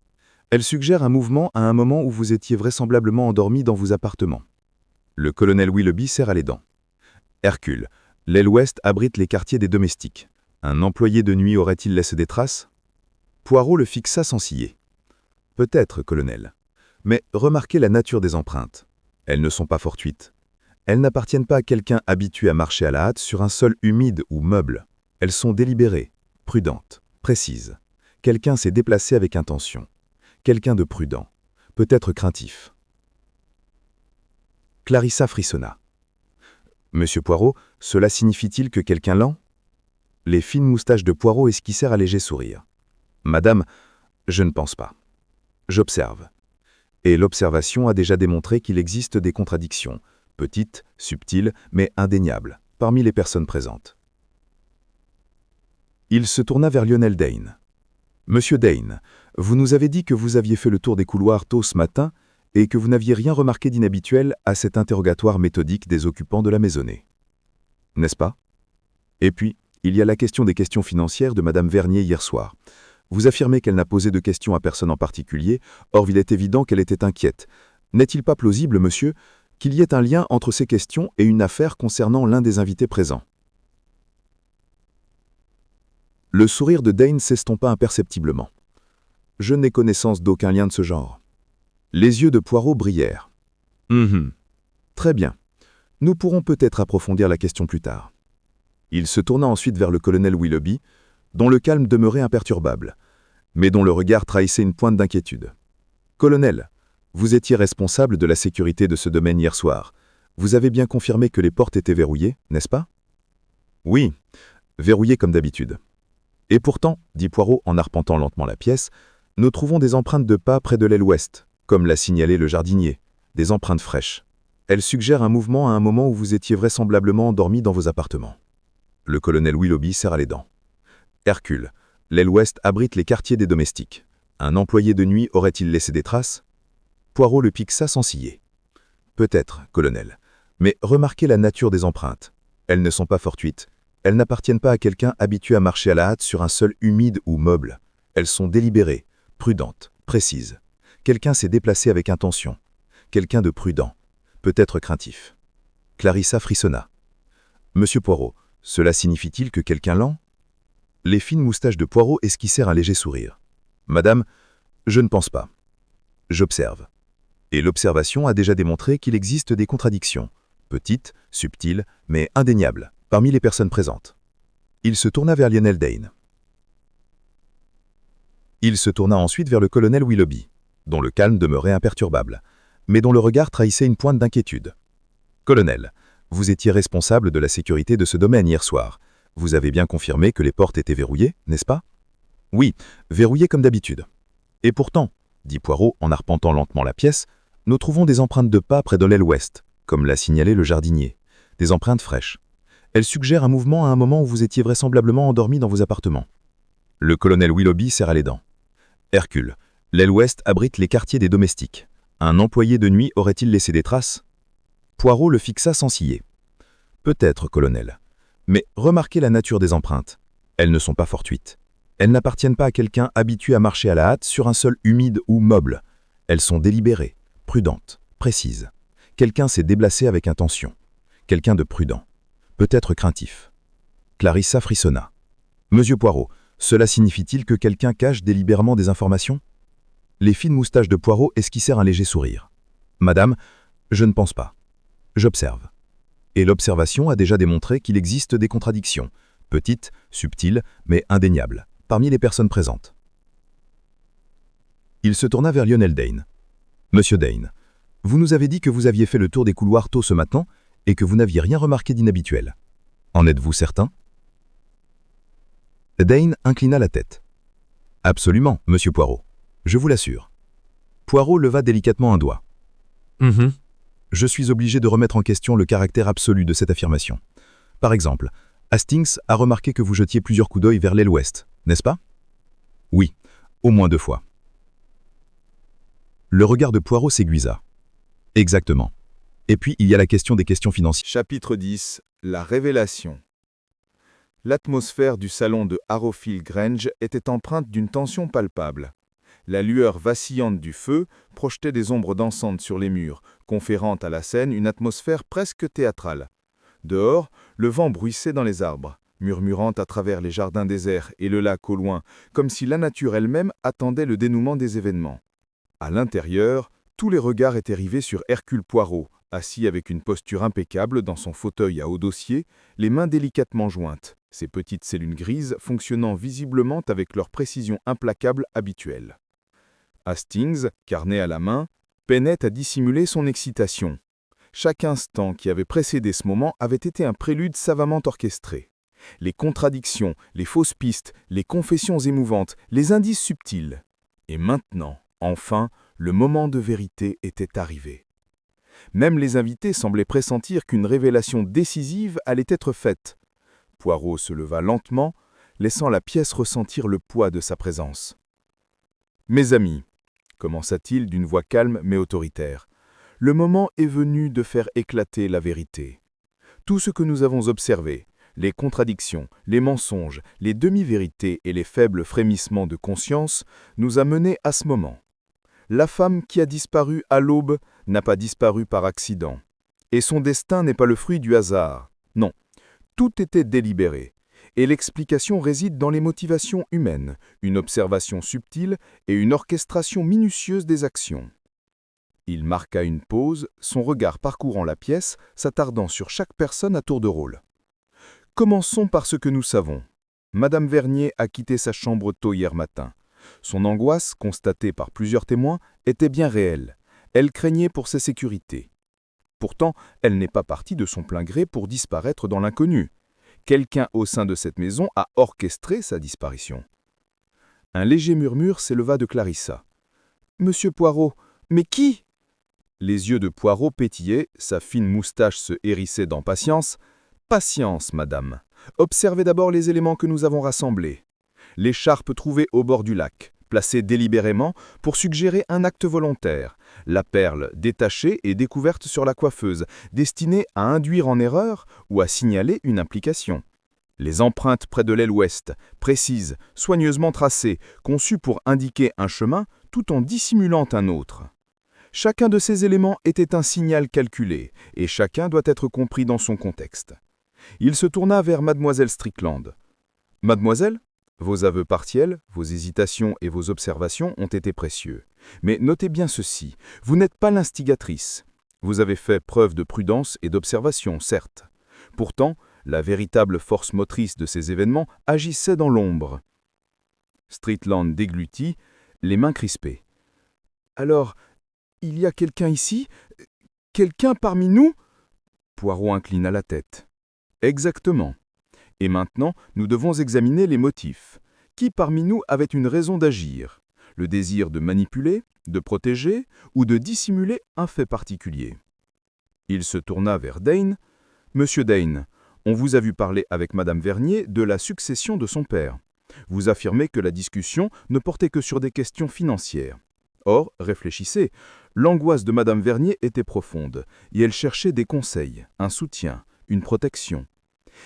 Elles suggèrent un mouvement à un moment où vous étiez vraisemblablement endormi dans vos appartements. Le colonel Willoughby serra les dents. Hercule, l'aile ouest abrite les quartiers des domestiques. Un employé de nuit aurait-il laissé des traces? Poirot le fixa sans ciller. Peut-être, colonel. Mais remarquez la nature des empreintes. Elles ne sont pas fortuites. Elles n'appartiennent pas à quelqu'un habitué à marcher à la hâte sur un sol humide ou meuble. Elles sont délibérées, prudentes, précises. Quelqu'un s'est déplacé avec intention. Quelqu'un de prudent, peut-être craintif. Clarissa frissonna. Monsieur Poirot, cela signifie-t-il que quelqu'un lent? Les fines moustaches de Poirot esquissèrent un léger sourire. Madame, je ne pense pas. J'observe. Et l'observation a déjà démontré qu'il existe des contradictions, petites, subtiles, mais indéniables, parmi les personnes présentes. Il se tourna vers Lionel Dane. Monsieur Dane, vous nous avez dit que vous aviez fait le tour des couloirs tôt ce matin et que vous n'aviez rien remarqué d'inhabituel à cet interrogatoire méthodique des occupants de la maisonnée. N'est-ce pas? Et puis, il y a la question des questions financières de Madame Vernier hier soir. Vous affirmez qu'elle n'a posé de questions à personne en particulier, or il est évident qu'elle était inquiète. N'est-il pas plausible, monsieur, qu'il y ait un lien entre ces questions et une affaire concernant l'un des invités présents? Le sourire de Dane s'estompa imperceptiblement. Je n'ai connaissance d'aucun lien de ce genre. Les yeux de Poirot brillèrent. Très bien. Nous pourrons peut-être approfondir la question plus tard. Il se tourna ensuite vers le colonel Willoughby, dont le calme demeurait imperturbable, mais dont le regard trahissait une pointe d'inquiétude. Colonel, vous étiez responsable de la sécurité de ce domaine hier soir. Vous avez bien confirmé que les portes étaient verrouillées, n'est-ce pas? Oui, verrouillées comme d'habitude. Et pourtant, dit Poirot en arpentant lentement la pièce, nous trouvons des empreintes de pas près de l'aile ouest, comme l'a signalé le jardinier, des empreintes fraîches. Elles suggèrent un mouvement à un moment où vous étiez vraisemblablement endormi dans vos appartements. Le colonel Willoughby serra les dents. Hercule, l'aile ouest abrite les quartiers des domestiques. Un employé de nuit aurait-il laissé des traces? Poirot le fixa sans ciller. Peut-être, colonel, mais remarquez la nature des empreintes. Elles ne sont pas fortuites. Elles n'appartiennent pas à quelqu'un habitué à marcher à la hâte sur un sol humide ou meuble. Elles sont délibérées, prudentes, précises. Quelqu'un s'est déplacé avec intention. Quelqu'un de prudent, peut-être craintif. Clarissa frissonna. Monsieur Poirot, cela signifie-t-il que quelqu'un lent? Les fines moustaches de Poirot esquissèrent un léger sourire. Madame, je ne pense pas. J'observe. Et l'observation a déjà démontré qu'il existe des contradictions, petites, subtiles, mais indéniables, parmi les personnes présentes. Il se tourna vers Lionel Dane. Il se tourna ensuite vers le colonel Willoughby, dont le calme demeurait imperturbable, mais dont le regard trahissait une pointe d'inquiétude. Colonel, vous étiez responsable de la sécurité de ce domaine hier soir. Vous avez bien confirmé que les portes étaient verrouillées, n'est-ce pas? Oui, verrouillées comme d'habitude. Et pourtant, dit Poirot en arpentant lentement la pièce, nous trouvons des empreintes de pas près de l'aile ouest, comme l'a signalé le jardinier. Des empreintes fraîches. Elles suggèrent un mouvement à un moment où vous étiez vraisemblablement endormi dans vos appartements. Le colonel Willoughby serra les dents. Hercule, l'aile ouest abrite les quartiers des domestiques. Un employé de nuit aurait-il laissé des traces? Poirot le fixa sans ciller. Peut-être, colonel. Mais remarquez la nature des empreintes. Elles ne sont pas fortuites. Elles n'appartiennent pas à quelqu'un habitué à marcher à la hâte sur un sol humide ou meuble. Elles sont délibérées, prudentes, précises. Quelqu'un s'est déplacé avec intention. Quelqu'un de prudent, peut-être craintif. Clarissa frissonna. « Monsieur Poirot, cela signifie-t-il que quelqu'un cache délibérément des informations ?» Les fines moustaches de Poirot esquissèrent un léger sourire. « Madame, je ne pense pas. J'observe. Et l'observation a déjà démontré qu'il existe des contradictions, petites, subtiles, mais indéniables, parmi les personnes présentes. » Il se tourna vers Lionel Dane. « Monsieur Dane, vous nous avez dit que vous aviez fait le tour des couloirs tôt ce matin et que vous n'aviez rien remarqué d'inhabituel. En êtes-vous certain ?» Dane inclina la tête. « Absolument, monsieur Poirot. Je vous l'assure. » Poirot leva délicatement un doigt. Je suis obligé de remettre en question le caractère absolu de cette affirmation. Par exemple, Hastings a remarqué que vous jetiez plusieurs coups d'œil vers l'aile ouest, n'est-ce pas? Oui, au moins 2 fois. Le regard de Poirot s'aiguisa. Exactement. Et puis, il y a la question des questions financières. Chapitre 10. La révélation. L'atmosphère du salon de Harrowfield Grange était empreinte d'une tension palpable. La lueur vacillante du feu projetait des ombres dansantes sur les murs, conférant à la scène une atmosphère presque théâtrale. Dehors, le vent bruissait dans les arbres, murmurant à travers les jardins déserts et le lac au loin, comme si la nature elle-même attendait le dénouement des événements. À l'intérieur, tous les regards étaient rivés sur Hercule Poirot, assis avec une posture impeccable dans son fauteuil à haut dossier, les mains délicatement jointes, ses petites cellules grises fonctionnant visiblement avec leur précision implacable habituelle. Hastings, carnet à la main, peinait à dissimuler son excitation. Chaque instant qui avait précédé ce moment avait été un prélude savamment orchestré. Les contradictions, les fausses pistes, les confessions émouvantes, les indices subtils. Et maintenant, enfin, le moment de vérité était arrivé. Même les invités semblaient pressentir qu'une révélation décisive allait être faite. Poirot se leva lentement, laissant la pièce ressentir le poids de sa présence. « Mes amis, » commença-t-il d'une voix calme mais autoritaire, « le moment est venu de faire éclater la vérité. Tout ce que nous avons observé, les contradictions, les mensonges, les demi-vérités et les faibles frémissements de conscience, nous a menés à ce moment. La femme qui a disparu à l'aube n'a pas disparu par accident. Et son destin n'est pas le fruit du hasard. Non, tout était délibéré. Et l'explication réside dans les motivations humaines, une observation subtile et une orchestration minutieuse des actions. » Il marqua une pause, son regard parcourant la pièce, s'attardant sur chaque personne à tour de rôle. « Commençons par ce que nous savons. Madame Vernier a quitté sa chambre tôt hier matin. Son angoisse, constatée par plusieurs témoins, était bien réelle. Elle craignait pour sa sécurité. Pourtant, elle n'est pas partie de son plein gré pour disparaître dans l'inconnu. Quelqu'un au sein de cette maison a orchestré sa disparition. » Un léger murmure s'éleva de Clarissa. « Monsieur Poirot, mais qui ?» Les yeux de Poirot pétillaient, sa fine moustache se hérissait d'impatience. « Patience, madame. Observez d'abord les éléments que nous avons rassemblés. L'écharpe trouvée au bord du lac, placée délibérément pour suggérer un acte volontaire. La perle détachée et découverte sur la coiffeuse, destinée à induire en erreur ou à signaler une implication. Les empreintes près de l'aile ouest, précises, soigneusement tracées, conçues pour indiquer un chemin tout en dissimulant un autre. Chacun de ces éléments était un signal calculé, et chacun doit être compris dans son contexte. Il se tourna vers mademoiselle Strickland. « Mademoiselle, vos aveux partiels, vos hésitations et vos observations ont été précieux. Mais notez bien ceci, vous n'êtes pas l'instigatrice. Vous avez fait preuve de prudence et d'observation, certes. Pourtant, la véritable force motrice de ces événements agissait dans l'ombre. » Strickland déglutit, les mains crispées. « Alors, il y a quelqu'un ici? Quelqu'un parmi nous ?» Poirot inclina la tête. « Exactement. Et maintenant, nous devons examiner les motifs. Qui parmi nous avait une raison d'agir? Le désir de manipuler, de protéger ou de dissimuler un fait particulier? » Il se tourna vers Dane. « Monsieur Dane, on vous a vu parler avec Madame Vernier de la succession de son père. Vous affirmez que la discussion ne portait que sur des questions financières. Or, réfléchissez, l'angoisse de Madame Vernier était profonde, et elle cherchait des conseils, un soutien, une protection.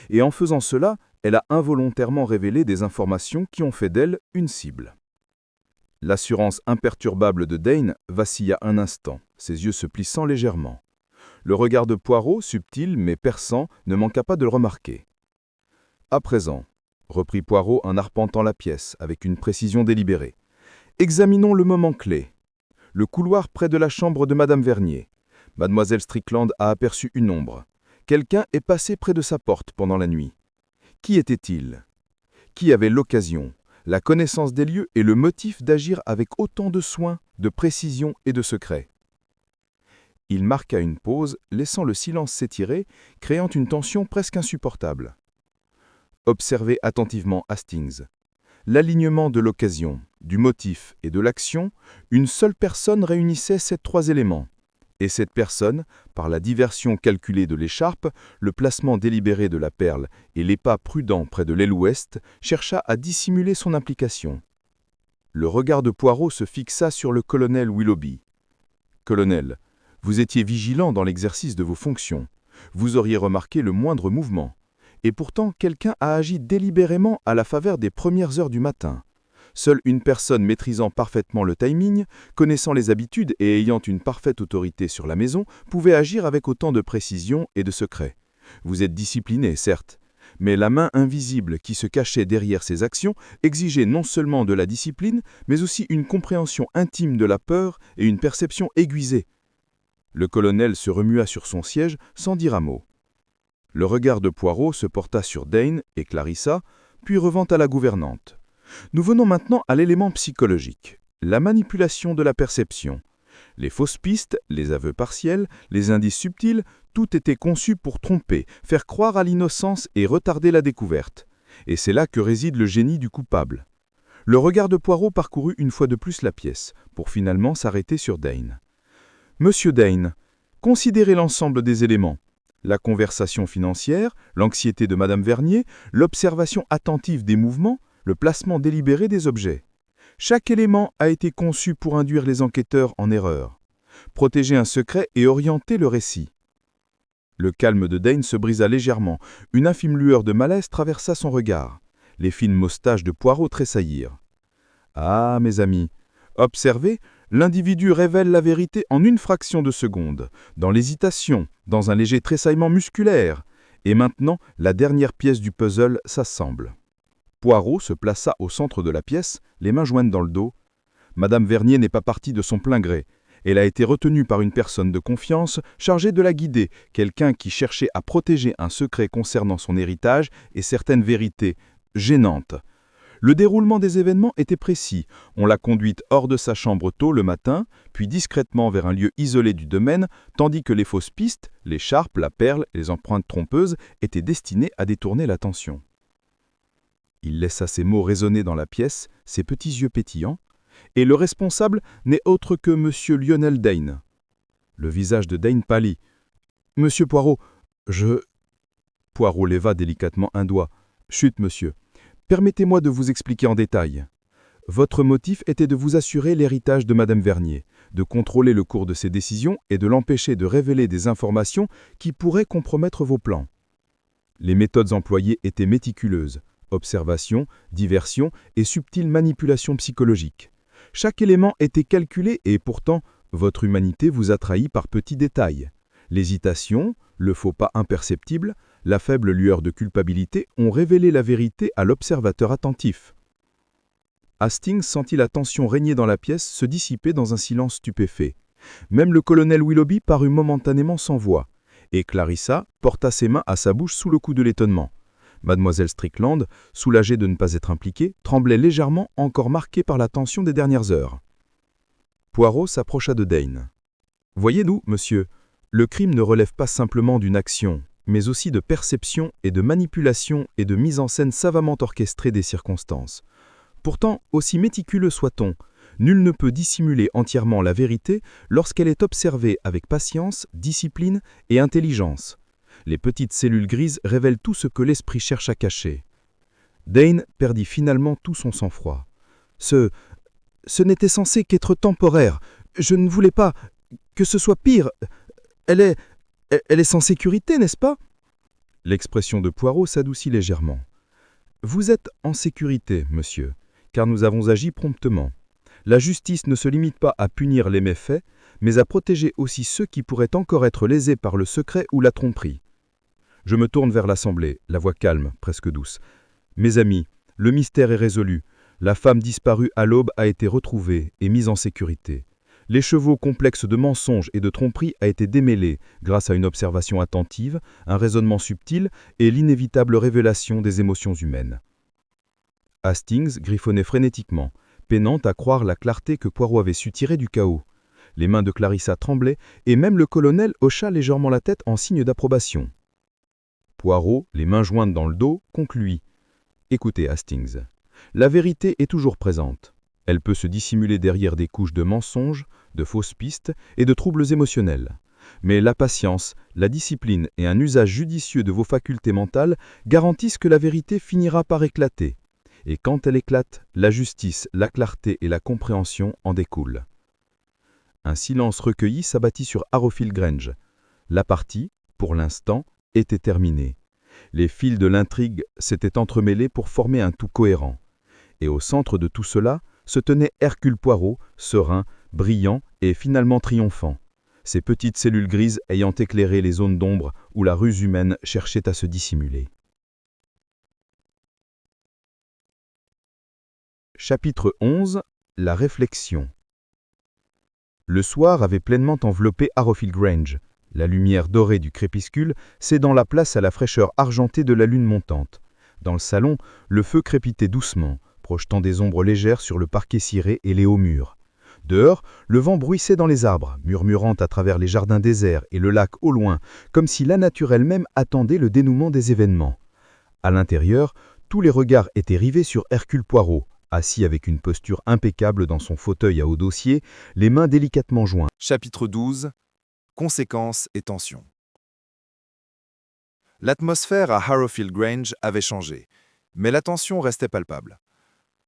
Et en faisant cela, elle a involontairement révélé des informations qui ont fait d'elle une cible. » L'assurance imperturbable de Dane vacilla un instant, ses yeux se plissant légèrement. Le regard de Poirot, subtil mais perçant, ne manqua pas de le remarquer. À présent, reprit Poirot en arpentant la pièce avec une précision délibérée. Examinons le moment clé. Le couloir près de la chambre de Madame Vernier. Mademoiselle Strickland a aperçu une ombre. Quelqu'un est passé près de sa porte pendant la nuit. Qui était-il? Qui avait l'occasion, la connaissance des lieux et le motif d'agir avec autant de soin, de précision et de secret? Il marqua une pause, laissant le silence s'étirer, créant une tension presque insupportable. Observez attentivement Hastings. L'alignement de l'occasion, du motif et de l'action, une seule personne réunissait ces trois éléments. Et cette personne, par la diversion calculée de l'écharpe, le placement délibéré de la perle et les pas prudents près de l'aile ouest, chercha à dissimuler son implication. Le regard de Poirot se fixa sur le colonel Willoughby. « Colonel, vous étiez vigilant dans l'exercice de vos fonctions. Vous auriez remarqué le moindre mouvement. Et pourtant, quelqu'un a agi délibérément à la faveur des premières heures du matin. Seule une personne maîtrisant parfaitement le timing, connaissant les habitudes et ayant une parfaite autorité sur la maison, pouvait agir avec autant de précision et de secret. Vous êtes discipliné, certes, mais la main invisible qui se cachait derrière ces actions exigeait non seulement de la discipline, mais aussi une compréhension intime de la peur et une perception aiguisée. Le colonel se remua sur son siège sans dire un mot. Le regard de Poirot se porta sur Dane et Clarissa, puis revint à la gouvernante. Nous venons maintenant à l'élément psychologique, la manipulation de la perception. Les fausses pistes, les aveux partiels, les indices subtils, tout était conçu pour tromper, faire croire à l'innocence et retarder la découverte. Et c'est là que réside le génie du coupable. Le regard de Poirot parcourut une fois de plus la pièce, pour finalement s'arrêter sur Dane. « Monsieur Dane, considérez l'ensemble des éléments. La conversation financière, l'anxiété de Madame Vernier, l'observation attentive des mouvements, le placement délibéré des objets. Chaque élément a été conçu pour induire les enquêteurs en erreur, protéger un secret et orienter le récit. » Le calme de Dane se brisa légèrement. Une infime lueur de malaise traversa son regard. Les fines moustaches de Poirot tressaillirent. « Ah, mes amis, observez, l'individu révèle la vérité en une fraction de seconde, dans l'hésitation, dans un léger tressaillement musculaire. Et maintenant, la dernière pièce du puzzle s'assemble. » Poirot se plaça au centre de la pièce, les mains jointes dans le dos. Madame Vernier n'est pas partie de son plein gré. Elle a été retenue par une personne de confiance chargée de la guider, quelqu'un qui cherchait à protéger un secret concernant son héritage et certaines vérités gênantes. Le déroulement des événements était précis. On l'a conduite hors de sa chambre tôt le matin, puis discrètement vers un lieu isolé du domaine, tandis que les fausses pistes, l'écharpe, la perle et les empreintes trompeuses étaient destinées à détourner l'attention. Il laissa ces mots résonner dans la pièce, ses petits yeux pétillants, et le responsable n'est autre que M. Lionel Dane. Le visage de Dane pâlit. « Monsieur Poirot, je... » Poirot leva délicatement un doigt. « Chut, monsieur. Permettez-moi de vous expliquer en détail. Votre motif était de vous assurer l'héritage de Madame Vernier, de contrôler le cours de ses décisions et de l'empêcher de révéler des informations qui pourraient compromettre vos plans. Les méthodes employées étaient méticuleuses. Observation, diversion et subtile manipulation psychologique. Chaque élément était calculé et pourtant, votre humanité vous a trahi par petits détails. L'hésitation, le faux pas imperceptible, la faible lueur de culpabilité ont révélé la vérité à l'observateur attentif. Hastings sentit la tension régner dans la pièce se dissiper dans un silence stupéfait. Même le colonel Willoughby parut momentanément sans voix, et Clarissa porta ses mains à sa bouche sous le coup de l'étonnement. Mademoiselle Strickland, soulagée de ne pas être impliquée, tremblait légèrement, encore marquée par la tension des dernières heures. Poirot s'approcha de Dane. « Voyez-nous, monsieur, le crime ne relève pas simplement d'une action, mais aussi de perception et de manipulation et de mise en scène savamment orchestrée des circonstances. Pourtant, aussi méticuleux soit-on, nul ne peut dissimuler entièrement la vérité lorsqu'elle est observée avec patience, discipline et intelligence. Les petites cellules grises révèlent tout ce que l'esprit cherche à cacher. » Dane perdit finalement tout son sang-froid. « Ce n'était censé qu'être temporaire. Je ne voulais pas que ce soit pire. Elle est sans sécurité, n'est-ce pas ?» L'expression de Poirot s'adoucit légèrement. « Vous êtes en sécurité, monsieur, car nous avons agi promptement. La justice ne se limite pas à punir les méfaits, mais à protéger aussi ceux qui pourraient encore être lésés par le secret ou la tromperie. Je me tourne vers l'assemblée, la voix calme, presque douce. Mes amis, le mystère est résolu. La femme disparue à l'aube a été retrouvée et mise en sécurité. L'écheveau complexe de mensonges et de tromperies a été démêlé grâce à une observation attentive, un raisonnement subtil et l'inévitable révélation des émotions humaines. Hastings griffonnait frénétiquement, peinant à croire la clarté que Poirot avait su tirer du chaos. Les mains de Clarissa tremblaient et même le colonel hocha légèrement la tête en signe d'approbation. Poirot, les mains jointes dans le dos, conclut « Écoutez, Hastings, la vérité est toujours présente. Elle peut se dissimuler derrière des couches de mensonges, de fausses pistes et de troubles émotionnels. Mais la patience, la discipline et un usage judicieux de vos facultés mentales garantissent que la vérité finira par éclater. Et quand elle éclate, la justice, la clarté et la compréhension en découlent. » Un silence recueilli s'abattit sur Harrowfield Grange. La partie, pour l'instant, était terminée. Les fils de l'intrigue s'étaient entremêlés pour former un tout cohérent. Et au centre de tout cela se tenait Hercule Poirot, serein, brillant et finalement triomphant, ses petites cellules grises ayant éclairé les zones d'ombre où la ruse humaine cherchait à se dissimuler. Chapitre 11. La réflexion. Le soir avait pleinement enveloppé Harrowfield Grange. La lumière dorée du crépuscule cédant la place à la fraîcheur argentée de la lune montante. Dans le salon, le feu crépitait doucement, projetant des ombres légères sur le parquet ciré et les hauts murs. Dehors, le vent bruissait dans les arbres, murmurant à travers les jardins déserts et le lac au loin, comme si la nature elle-même attendait le dénouement des événements. À l'intérieur, tous les regards étaient rivés sur Hercule Poirot, assis avec une posture impeccable dans son fauteuil à haut dossier, les mains délicatement jointes. Chapitre 12. Conséquences et tensions. L'atmosphère à Harrowfield Grange avait changé, mais la tension restait palpable.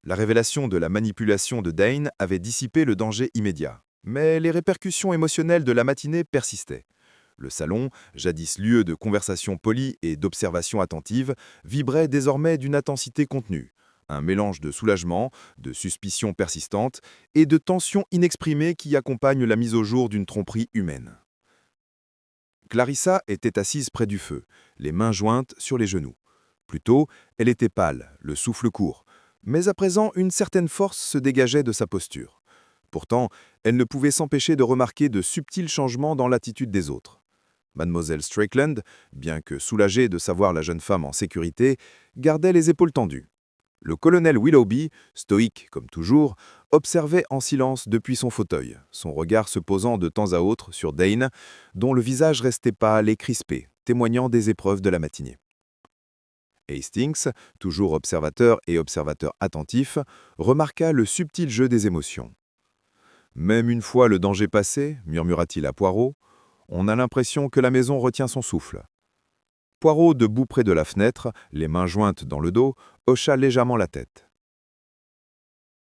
La révélation de la manipulation de Dane avait dissipé le danger immédiat, mais les répercussions émotionnelles de la matinée persistaient. Le salon, jadis lieu de conversation polie et d'observation attentive, vibrait désormais d'une intensité contenue, un mélange de soulagement, de suspicion persistante et de tension inexprimée qui accompagne la mise au jour d'une tromperie humaine. Clarissa était assise près du feu, les mains jointes sur les genoux. Plus tôt, elle était pâle, le souffle court, mais à présent une certaine force se dégageait de sa posture. Pourtant, elle ne pouvait s'empêcher de remarquer de subtils changements dans l'attitude des autres. Mademoiselle Strickland, bien que soulagée de savoir la jeune femme en sécurité, gardait les épaules tendues. Le colonel Willoughby, stoïque comme toujours, observait en silence depuis son fauteuil, son regard se posant de temps à autre sur Dane, dont le visage restait pâle et crispé, témoignant des épreuves de la matinée. Hastings, toujours observateur et observateur attentif, remarqua le subtil jeu des émotions. « Même une fois le danger passé, murmura-t-il à Poirot, on a l'impression que la maison retient son souffle. » Poirot, debout près de la fenêtre, les mains jointes dans le dos, hocha légèrement la tête.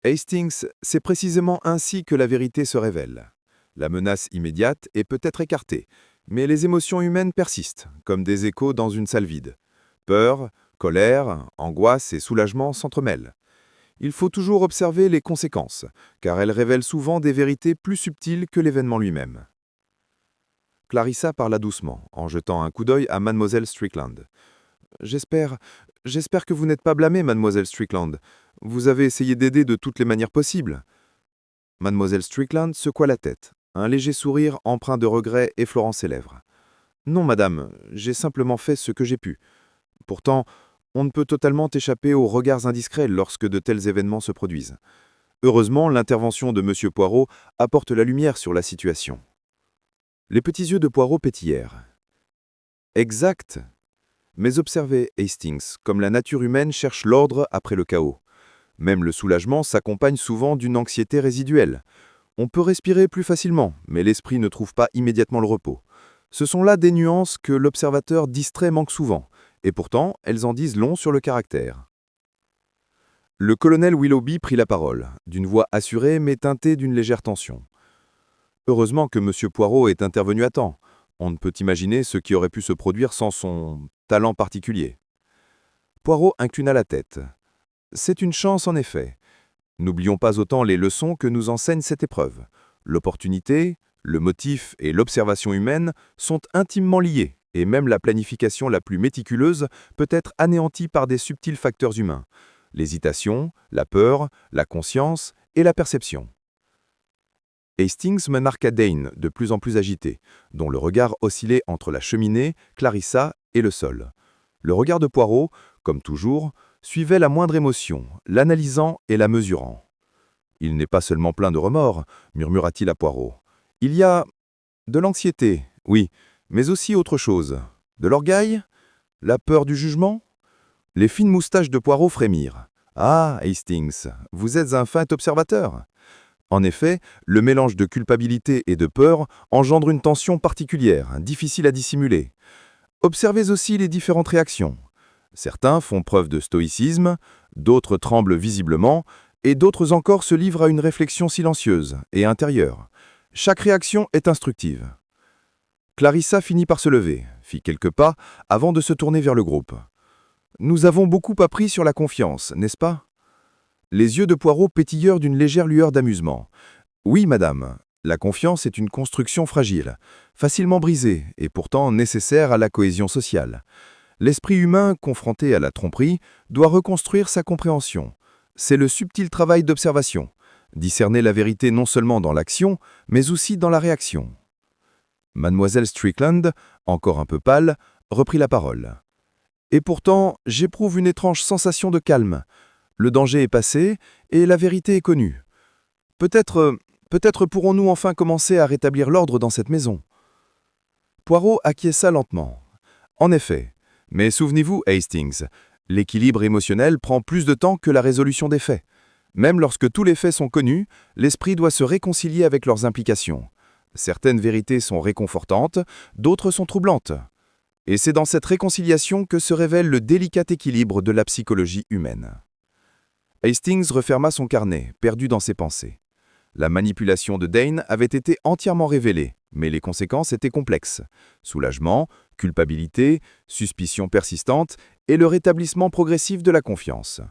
Hastings, c'est précisément ainsi que la vérité se révèle. La menace immédiate est peut-être écartée, mais les émotions humaines persistent, comme des échos dans une salle vide. Peur, colère, angoisse et soulagement s'entremêlent. Il faut toujours observer les conséquences, car elles révèlent souvent des vérités plus subtiles que l'événement lui-même. Clarissa parla doucement, en jetant un coup d'œil à Mademoiselle Strickland. « J'espère que vous n'êtes pas blâmée, Mademoiselle Strickland. Vous avez essayé d'aider de toutes les manières possibles. » Mademoiselle Strickland secoua la tête. Un léger sourire empreint de regret effleurant ses lèvres. « Non, madame, j'ai simplement fait ce que j'ai pu. Pourtant, on ne peut totalement échapper aux regards indiscrets lorsque de tels événements se produisent. Heureusement, l'intervention de M. Poirot apporte la lumière sur la situation. » Les petits yeux de Poirot pétillèrent. « Exact. Mais observez, Hastings, comme la nature humaine cherche l'ordre après le chaos. Même le soulagement s'accompagne souvent d'une anxiété résiduelle. On peut respirer plus facilement, mais l'esprit ne trouve pas immédiatement le repos. Ce sont là des nuances que l'observateur distrait manque souvent, et pourtant, elles en disent long sur le caractère. » Le colonel Willoughby prit la parole, d'une voix assurée mais teintée d'une légère tension. Heureusement que M. Poirot est intervenu à temps. On ne peut imaginer ce qui aurait pu se produire sans son talent particulier. Poirot inclina la tête. C'est une chance en effet. N'oublions pas autant les leçons que nous enseigne cette épreuve. L'opportunité, le motif et l'observation humaine sont intimement liés, et même la planification la plus méticuleuse peut être anéantie par des subtils facteurs humains. L'hésitation, la peur, la conscience et la perception. Hastings menarqua Dane, de plus en plus agité, dont le regard oscillait entre la cheminée, Clarissa et le sol. Le regard de Poirot, comme toujours, suivait la moindre émotion, l'analysant et la mesurant. « Il n'est pas seulement plein de remords, » murmura-t-il à Poirot. « Il y a de l'anxiété, oui, mais aussi autre chose. De l'orgueil? La peur du jugement ?» Les fines moustaches de Poirot frémirent. « Ah, Hastings, vous êtes un fin observateur. » En effet, le mélange de culpabilité et de peur engendre une tension particulière, difficile à dissimuler. Observez aussi les différentes réactions. Certains font preuve de stoïcisme, d'autres tremblent visiblement, et d'autres encore se livrent à une réflexion silencieuse et intérieure. Chaque réaction est instructive. Clarissa finit par se lever, fit quelques pas, avant de se tourner vers le groupe. « Nous avons beaucoup appris sur la confiance, n'est-ce pas ?» Les yeux de Poirot pétillèrent d'une légère lueur d'amusement. « Oui, madame, la confiance est une construction fragile, facilement brisée et pourtant nécessaire à la cohésion sociale. L'esprit humain, confronté à la tromperie, doit reconstruire sa compréhension. C'est le subtil travail d'observation, discerner la vérité non seulement dans l'action, mais aussi dans la réaction. » Mademoiselle Strickland, encore un peu pâle, reprit la parole. « Et pourtant, j'éprouve une étrange sensation de calme. Le danger est passé et la vérité est connue. Peut-être pourrons-nous enfin commencer à rétablir l'ordre dans cette maison. » Poirot acquiesça lentement. « En effet, mais souvenez-vous, Hastings, l'équilibre émotionnel prend plus de temps que la résolution des faits. Même lorsque tous les faits sont connus, l'esprit doit se réconcilier avec leurs implications. Certaines vérités sont réconfortantes, d'autres sont troublantes. Et c'est dans cette réconciliation que se révèle le délicat équilibre de la psychologie humaine. » Hastings referma son carnet, perdu dans ses pensées. La manipulation de Dane avait été entièrement révélée, mais les conséquences étaient complexes. Soulagement, culpabilité, suspicion persistante et le rétablissement progressif de la confiance.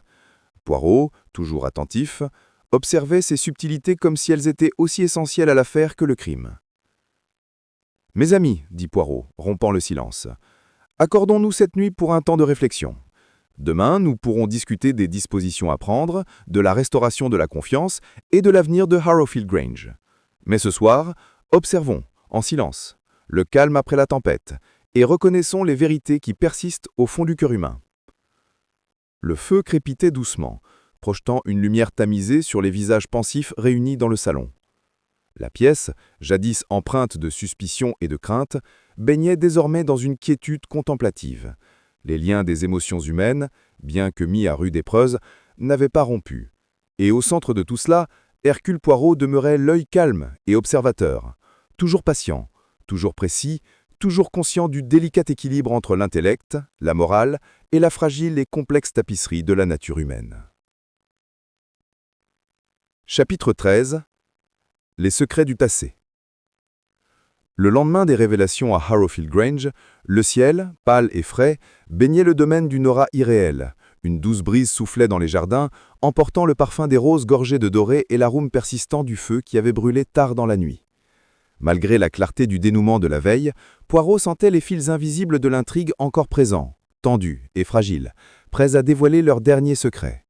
Poirot, toujours attentif, observait ces subtilités comme si elles étaient aussi essentielles à l'affaire que le crime. « Mes amis, dit Poirot, rompant le silence, accordons-nous cette nuit pour un temps de réflexion. Demain, nous pourrons discuter des dispositions à prendre, de la restauration de la confiance et de l'avenir de Harrowfield Grange. Mais ce soir, observons, en silence, le calme après la tempête, et reconnaissons les vérités qui persistent au fond du cœur humain. » Le feu crépitait doucement, projetant une lumière tamisée sur les visages pensifs réunis dans le salon. La pièce, jadis empreinte de suspicion et de crainte, baignait désormais dans une quiétude contemplative. Les liens des émotions humaines, bien que mis à rude épreuve, n'avaient pas rompu. Et au centre de tout cela, Hercule Poirot demeurait l'œil calme et observateur, toujours patient, toujours précis, toujours conscient du délicat équilibre entre l'intellect, la morale et la fragile et complexe tapisserie de la nature humaine. Chapitre 13. Les secrets du passé. Le lendemain des révélations à Harrowfield Grange, le ciel, pâle et frais, baignait le domaine d'une aura irréelle. Une douce brise soufflait dans les jardins, emportant le parfum des roses gorgées de doré et l'arôme persistant du feu qui avait brûlé tard dans la nuit. Malgré la clarté du dénouement de la veille, Poirot sentait les fils invisibles de l'intrigue encore présents, tendus et fragiles, prêts à dévoiler leurs derniers secrets.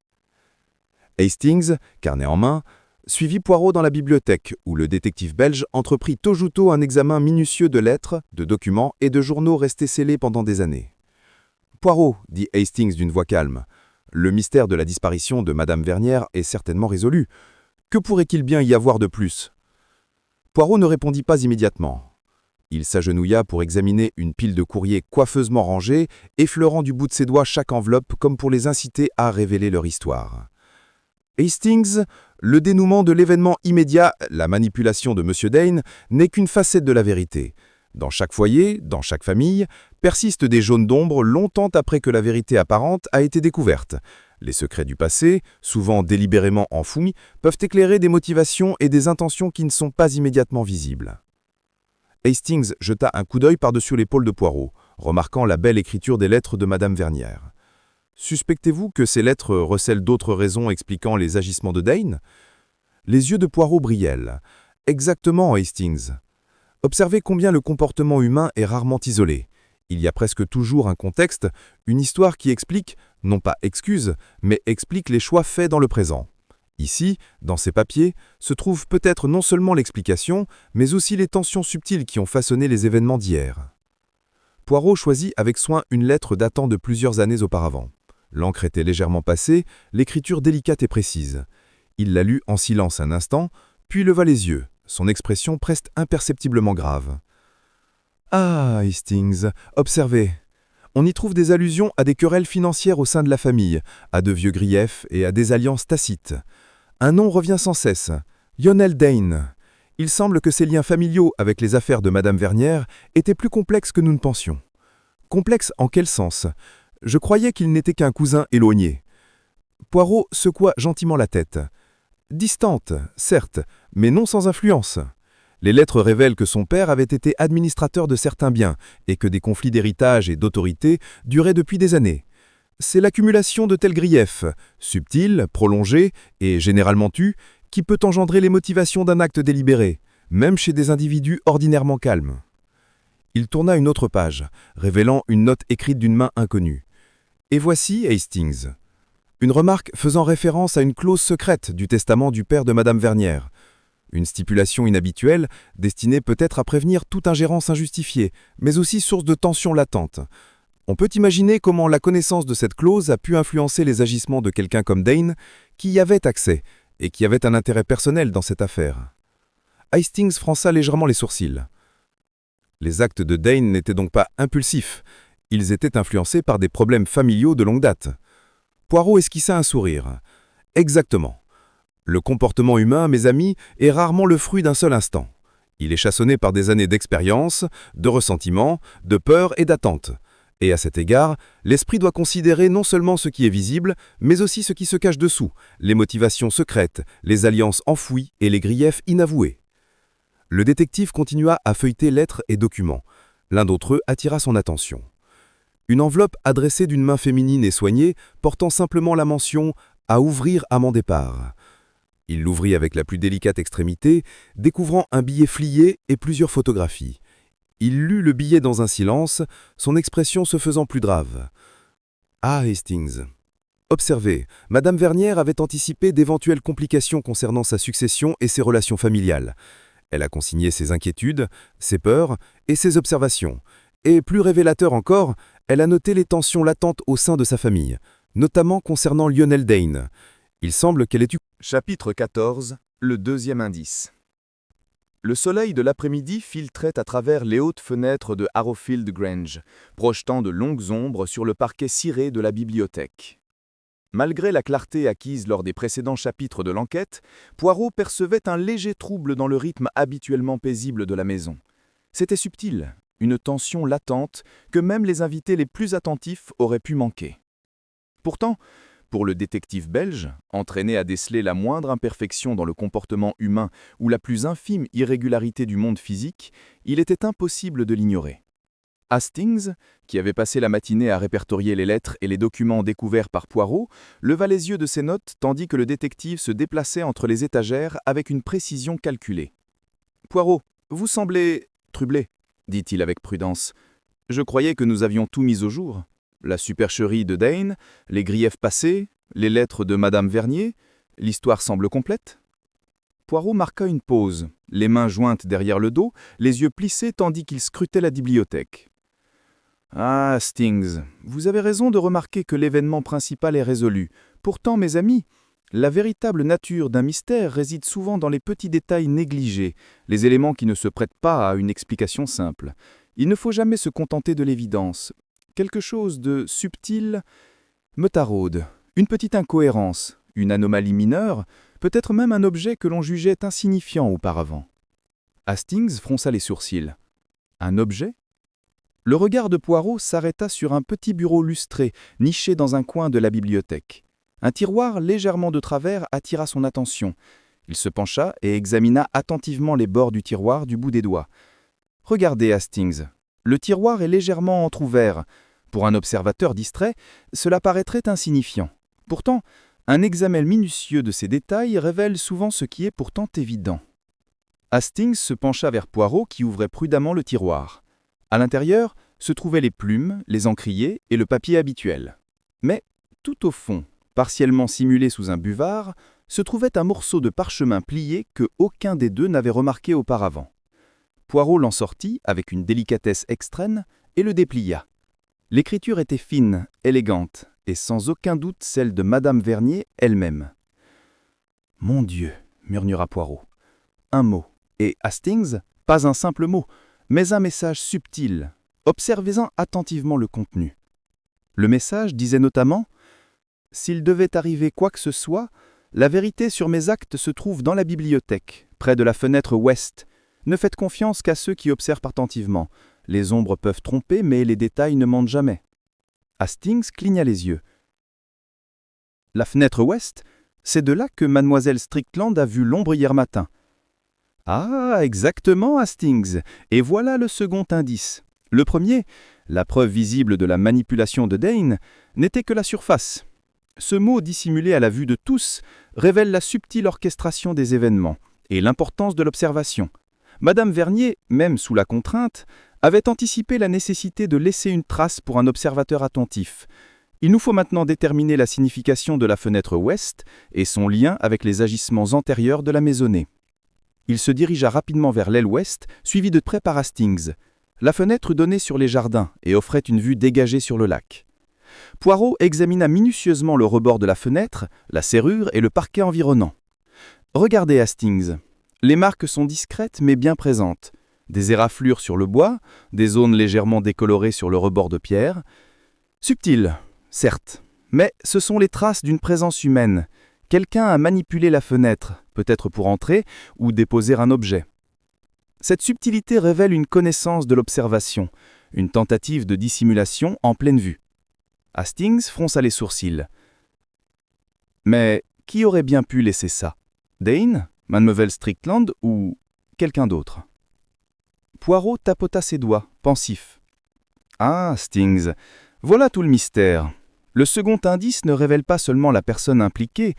Hastings, carnet en main, suivit Poirot dans la bibliothèque, où le détective belge entreprit au juto un examen minutieux de lettres, de documents et de journaux restés scellés pendant des années. « Poirot, dit Hastings d'une voix calme, le mystère de la disparition de Madame Vernière est certainement résolu. Que pourrait-il bien y avoir de plus ?» Poirot ne répondit pas immédiatement. Il s'agenouilla pour examiner une pile de courriers coiffeusement rangés, effleurant du bout de ses doigts chaque enveloppe comme pour les inciter à révéler leur histoire. Hastings, le dénouement de l'événement immédiat, la manipulation de M. Dane, n'est qu'une facette de la vérité. Dans chaque foyer, dans chaque famille, persistent des zones d'ombre longtemps après que la vérité apparente a été découverte. Les secrets du passé, souvent délibérément enfouis, peuvent éclairer des motivations et des intentions qui ne sont pas immédiatement visibles. Hastings jeta un coup d'œil par-dessus l'épaule de Poirot, remarquant la belle écriture des lettres de Madame Vernière. Suspectez-vous que ces lettres recèlent d'autres raisons expliquant les agissements de Dane ? Les yeux de Poirot brillaient. Exactement, Hastings. Observez combien le comportement humain est rarement isolé. Il y a presque toujours un contexte, une histoire qui explique, non pas excuse, mais explique les choix faits dans le présent. Ici, dans ces papiers, se trouve peut-être non seulement l'explication, mais aussi les tensions subtiles qui ont façonné les événements d'hier. Poirot choisit avec soin une lettre datant de plusieurs années auparavant. L'encre était légèrement passée, l'écriture délicate et précise. Il la lut en silence un instant, puis leva les yeux, son expression presque imperceptiblement grave. « Ah, Hastings, observez. On y trouve des allusions à des querelles financières au sein de la famille, à de vieux griefs et à des alliances tacites. Un nom revient sans cesse, Lionel Dane. Il semble que ses liens familiaux avec les affaires de Madame Vernière étaient plus complexes que nous ne pensions. Complexes en quel sens ? Je croyais qu'il n'était qu'un cousin éloigné. » Poirot secoua gentiment la tête. « Distante, certes, mais non sans influence. Les lettres révèlent que son père avait été administrateur de certains biens et que des conflits d'héritage et d'autorité duraient depuis des années. C'est l'accumulation de tels griefs, subtils, prolongés et généralement tus, qui peut engendrer les motivations d'un acte délibéré, même chez des individus ordinairement calmes. » Il tourna une autre page, révélant une note écrite d'une main inconnue. « Et voici Hastings. » Une remarque faisant référence à une clause secrète du testament du père de Madame Vernière. Une stipulation inhabituelle, destinée peut-être à prévenir toute ingérence injustifiée, mais aussi source de tensions latentes. On peut imaginer comment la connaissance de cette clause a pu influencer les agissements de quelqu'un comme Dane, qui y avait accès, et qui avait un intérêt personnel dans cette affaire. Hastings fronça légèrement les sourcils. Les actes de Dane n'étaient donc pas impulsifs, ils étaient influencés par des problèmes familiaux de longue date. Poirot esquissa un sourire. « Exactement. Le comportement humain, mes amis, est rarement le fruit d'un seul instant. Il est chassonné par des années d'expérience, de ressentiment, de peur et d'attente. Et à cet égard, l'esprit doit considérer non seulement ce qui est visible, mais aussi ce qui se cache dessous, les motivations secrètes, les alliances enfouies et les griefs inavoués. » Le détective continua à feuilleter lettres et documents. L'un d'entre eux attira son attention. Une enveloppe adressée d'une main féminine et soignée, portant simplement la mention « à ouvrir à mon départ ». Il l'ouvrit avec la plus délicate extrémité, découvrant un billet flié et plusieurs photographies. Il lut le billet dans un silence, son expression se faisant plus grave. « Ah, Hastings. Observez, Madame Vernière avait anticipé d'éventuelles complications concernant sa succession et ses relations familiales. Elle a consigné ses inquiétudes, ses peurs et ses observations. Et plus révélateur encore, elle a noté les tensions latentes au sein de sa famille, notamment concernant Lionel Dane. Il semble qu'elle ait eu... Chapitre 14. Le deuxième indice. Le soleil de l'après-midi filtrait à travers les hautes fenêtres de Harrowfield Grange, projetant de longues ombres sur le parquet ciré de la bibliothèque. Malgré la clarté acquise lors des précédents chapitres de l'enquête, Poirot percevait un léger trouble dans le rythme habituellement paisible de la maison. C'était subtil, une tension latente que même les invités les plus attentifs auraient pu manquer. Pourtant, pour le détective belge, entraîné à déceler la moindre imperfection dans le comportement humain ou la plus infime irrégularité du monde physique, il était impossible de l'ignorer. Hastings, qui avait passé la matinée à répertorier les lettres et les documents découverts par Poirot, leva les yeux de ses notes tandis que le détective se déplaçait entre les étagères avec une précision calculée. « Poirot, vous semblez troublé, » dit-il avec prudence. « Je croyais que nous avions tout mis au jour. La supercherie de Dane, les griefs passés, les lettres de Madame Vernier, l'histoire semble complète. » Poirot marqua une pause, les mains jointes derrière le dos, les yeux plissés tandis qu'il scrutait la bibliothèque. « Ah, Hastings, vous avez raison de remarquer que l'événement principal est résolu. Pourtant, mes amis, la véritable nature d'un mystère réside souvent dans les petits détails négligés, les éléments qui ne se prêtent pas à une explication simple. Il ne faut jamais se contenter de l'évidence. Quelque chose de subtil me taraude, une petite incohérence, une anomalie mineure, peut-être même un objet que l'on jugeait insignifiant auparavant. » Hastings fronça les sourcils. « Un objet ?» Le regard de Poirot s'arrêta sur un petit bureau lustré, niché dans un coin de la bibliothèque. Un tiroir légèrement de travers attira son attention. Il se pencha et examina attentivement les bords du tiroir du bout des doigts. « Regardez, Hastings, le tiroir est légèrement entrouvert. Pour un observateur distrait, cela paraîtrait insignifiant. Pourtant, un examen minutieux de ces détails révèle souvent ce qui est pourtant évident. » Hastings se pencha vers Poirot qui ouvrait prudemment le tiroir. À l'intérieur, se trouvaient les plumes, les encriers et le papier habituel. Mais, tout au fond, partiellement simulé sous un buvard, se trouvait un morceau de parchemin plié que aucun des deux n'avait remarqué auparavant. Poirot l'en sortit avec une délicatesse extrême et le déplia. L'écriture était fine, élégante, et sans aucun doute celle de Madame Vernier elle-même. « Mon Dieu !» murmura Poirot. Un mot, et Hastings, pas un simple mot, mais un message subtil. Observez-en attentivement le contenu. Le message disait notamment « S'il devait arriver quoi que ce soit, la vérité sur mes actes se trouve dans la bibliothèque, près de la fenêtre ouest. Ne faites confiance qu'à ceux qui observent attentivement. Les ombres peuvent tromper, mais les détails ne mentent jamais. » Hastings cligna les yeux. « La fenêtre ouest, c'est de là que mademoiselle Strickland a vu l'ombre hier matin. » « Ah, exactement, Hastings. Et voilà le second indice. Le premier, la preuve visible de la manipulation de Dane, n'était que la surface. Ce mot dissimulé à la vue de tous révèle la subtile orchestration des événements et l'importance de l'observation. Madame Vernier, même sous la contrainte, avait anticipé la nécessité de laisser une trace pour un observateur attentif. Il nous faut maintenant déterminer la signification de la fenêtre ouest et son lien avec les agissements antérieurs de la maisonnée. Il se dirigea rapidement vers l'aile ouest, suivi de près par Hastings. La fenêtre donnait sur les jardins et offrait une vue dégagée sur le lac. Poirot examina minutieusement le rebord de la fenêtre, la serrure et le parquet environnant. « Regardez, Hastings. Les marques sont discrètes mais bien présentes. Des éraflures sur le bois, des zones légèrement décolorées sur le rebord de pierre. Subtiles, certes, mais ce sont les traces d'une présence humaine. Quelqu'un a manipulé la fenêtre, peut-être pour entrer ou déposer un objet. Cette subtilité révèle une connaissance de l'observation, une tentative de dissimulation en pleine vue. » Hastings fronça les sourcils. « Mais qui aurait bien pu laisser ça? Dane, mademoiselle Strickland ou quelqu'un d'autre ?» Poirot tapota ses doigts, pensif. « Ah, Hastings, voilà tout le mystère. Le second indice ne révèle pas seulement la personne impliquée,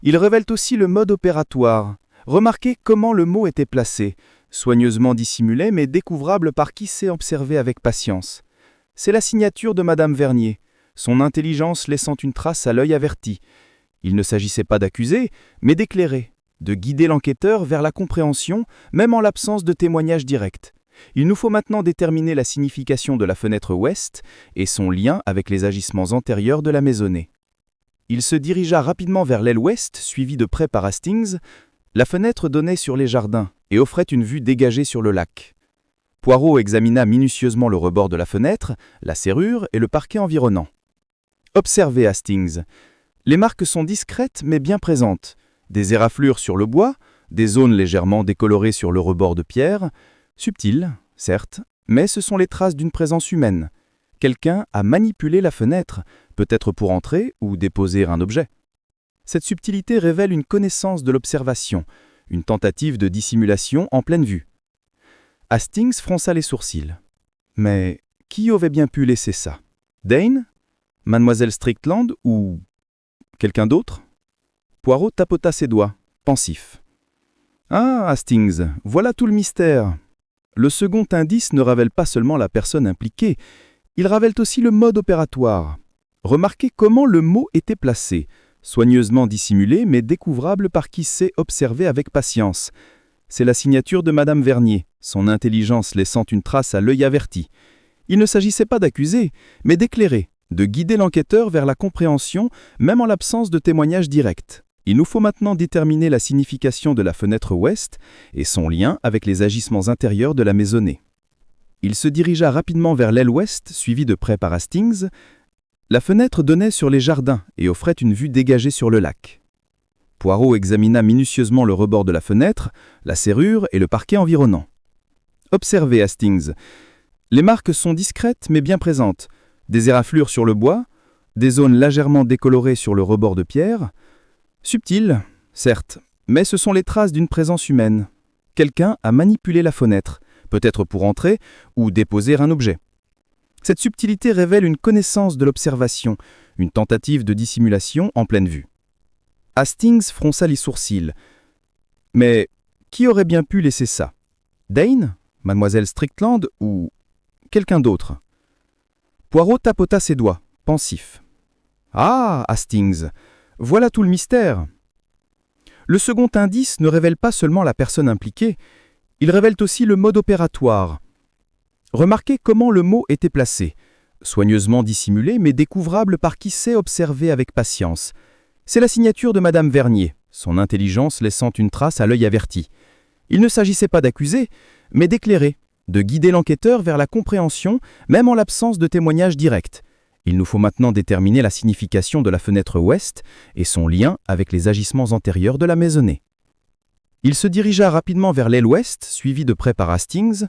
il révèle aussi le mode opératoire. Remarquez comment le mot était placé, soigneusement dissimulé mais découvrable par qui sait observer avec patience. C'est la signature de Madame Vernier, son intelligence laissant une trace à l'œil averti. Il ne s'agissait pas d'accuser, mais d'éclairer, de guider l'enquêteur vers la compréhension, même en l'absence de témoignage direct. Il nous faut maintenant déterminer la signification de la fenêtre ouest et son lien avec les agissements antérieurs de la maisonnée. Il se dirigea rapidement vers l'aile ouest, suivi de près par Hastings. La fenêtre donnait sur les jardins et offrait une vue dégagée sur le lac. Poirot examina minutieusement le rebord de la fenêtre, la serrure et le parquet environnant. « Observez, Hastings. Les marques sont discrètes mais bien présentes. Des éraflures sur le bois, des zones légèrement décolorées sur le rebord de pierre. Subtiles, certes, mais ce sont les traces d'une présence humaine. Quelqu'un a manipulé la fenêtre, peut-être pour entrer ou déposer un objet. Cette subtilité révèle une connaissance de l'observation, une tentative de dissimulation en pleine vue. » Hastings fronça les sourcils. « Mais qui aurait bien pu laisser ça? Dane? Mademoiselle Strickland ou quelqu'un d'autre ?» Poirot tapota ses doigts, pensif. « Ah, Hastings, voilà tout le mystère. Le second indice ne révèle pas seulement la personne impliquée, il révèle aussi le mode opératoire. Remarquez comment le mot était placé, soigneusement dissimulé mais découvrable par qui sait observer avec patience. C'est la signature de Madame Vernier, son intelligence laissant une trace à l'œil averti. Il ne s'agissait pas d'accuser, mais d'éclairer, de guider l'enquêteur vers la compréhension, même en l'absence de témoignage direct. Il nous faut maintenant déterminer la signification de la fenêtre ouest et son lien avec les agissements intérieurs de la maisonnée. Il se dirigea rapidement vers l'aile ouest, suivi de près par Hastings. La fenêtre donnait sur les jardins et offrait une vue dégagée sur le lac. Poirot examina minutieusement le rebord de la fenêtre, la serrure et le parquet environnant. « Observez, Hastings. Les marques sont discrètes mais bien présentes. Des éraflures sur le bois, des zones légèrement décolorées sur le rebord de pierre. Subtiles, certes, mais ce sont les traces d'une présence humaine. Quelqu'un a manipulé la fenêtre, peut-être pour entrer ou déposer un objet. Cette subtilité révèle une connaissance de l'observation, une tentative de dissimulation en pleine vue. » Hastings fronça les sourcils. « Mais qui aurait bien pu laisser ça? Dane? Mademoiselle Strickland ou quelqu'un d'autre ?» Poirot tapota ses doigts, pensif. « Ah, Hastings, voilà tout le mystère. » Le second indice ne révèle pas seulement la personne impliquée, il révèle aussi le mode opératoire. Remarquez comment le mot était placé, soigneusement dissimulé mais découvrable par qui sait observer avec patience. C'est la signature de Madame Vernier, son intelligence laissant une trace à l'œil averti. Il ne s'agissait pas d'accuser, mais d'éclairer, de guider l'enquêteur vers la compréhension, même en l'absence de témoignages directs. Il nous faut maintenant déterminer la signification de la fenêtre ouest et son lien avec les agissements antérieurs de la maisonnée. Il se dirigea rapidement vers l'aile ouest, suivi de près par Hastings.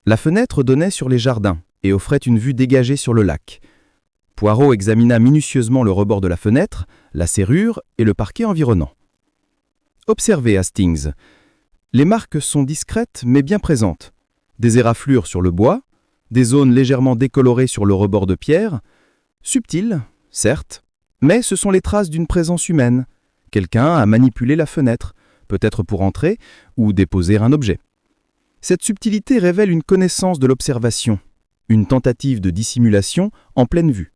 La fenêtre donnait sur les jardins et offrait une vue dégagée sur le lac. Poirot examina minutieusement le rebord de la fenêtre, la serrure et le parquet environnant. « Observez, Hastings. Les marques sont discrètes mais bien présentes. Des éraflures sur le bois, des zones légèrement décolorées sur le rebord de pierre, subtiles, certes, mais ce sont les traces d'une présence humaine. Quelqu'un a manipulé la fenêtre, peut-être pour entrer ou déposer un objet. Cette subtilité révèle une connaissance de l'observation, une tentative de dissimulation en pleine vue. »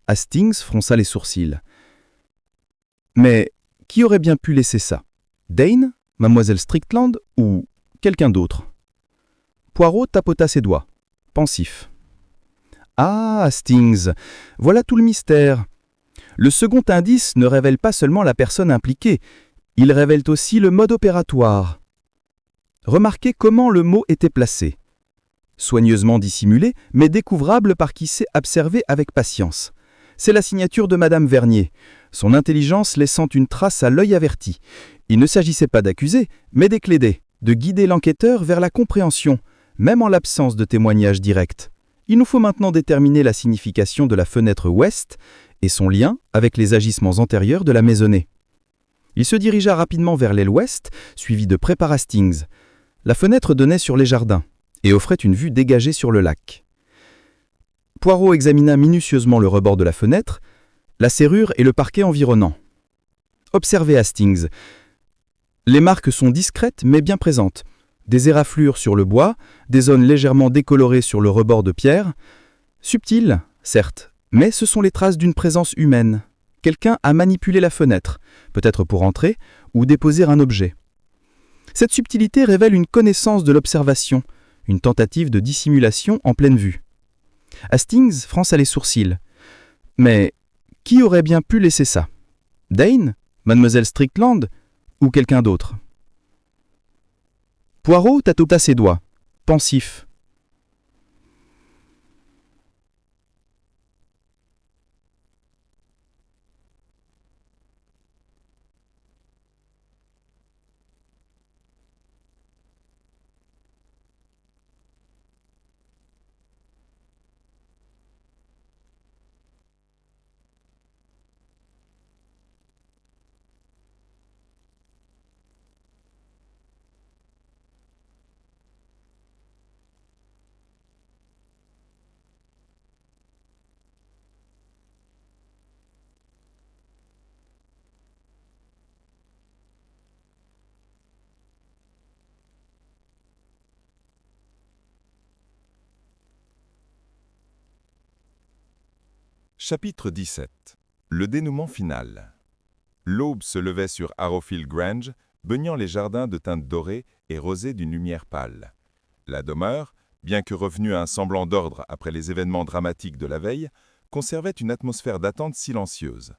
Hastings fronça les sourcils. « Mais qui aurait bien pu laisser ça? Dane, Mademoiselle Strickland ou quelqu'un d'autre ?» Poirot tapota ses doigts, pensif. « Ah, Hastings, voilà tout le mystère. Le second indice ne révèle pas seulement la personne impliquée, il révèle aussi le mode opératoire. Remarquez comment le mot était placé. Soigneusement dissimulé, mais découvrable par qui sait observer avec patience. C'est la signature de Madame Vernier, son intelligence laissant une trace à l'œil averti. Il ne s'agissait pas d'accuser, mais d'éclairer, de guider l'enquêteur vers la compréhension, même en l'absence de témoignages directs. Il nous faut maintenant déterminer la signification de la fenêtre ouest et son lien avec les agissements antérieurs de la maisonnée. Il se dirigea rapidement vers l'aile ouest, suivi de près par Hastings. La fenêtre donnait sur les jardins et offrait une vue dégagée sur le lac. Poirot examina minutieusement le rebord de la fenêtre, la serrure et le parquet environnant. « Observez, Hastings. Les marques sont discrètes mais bien présentes. Des éraflures sur le bois, des zones légèrement décolorées sur le rebord de pierre. Subtiles, certes, mais ce sont les traces d'une présence humaine. Quelqu'un a manipulé la fenêtre, peut-être pour entrer ou déposer un objet. Cette subtilité révèle une connaissance de l'observation, une tentative de dissimulation en pleine vue. » Hastings fronça les sourcils. « Mais qui aurait bien pu laisser ça? Dane, Mademoiselle Strickland ou quelqu'un d'autre ?» Poirot tapota ses doigts, pensif. Chapitre 17. Le dénouement final. L'aube se levait sur Harrowfield Grange, baignant les jardins de teintes dorées et rosées d'une lumière pâle. La demeure, bien que revenue à un semblant d'ordre après les événements dramatiques de la veille, conservait une atmosphère d'attente silencieuse.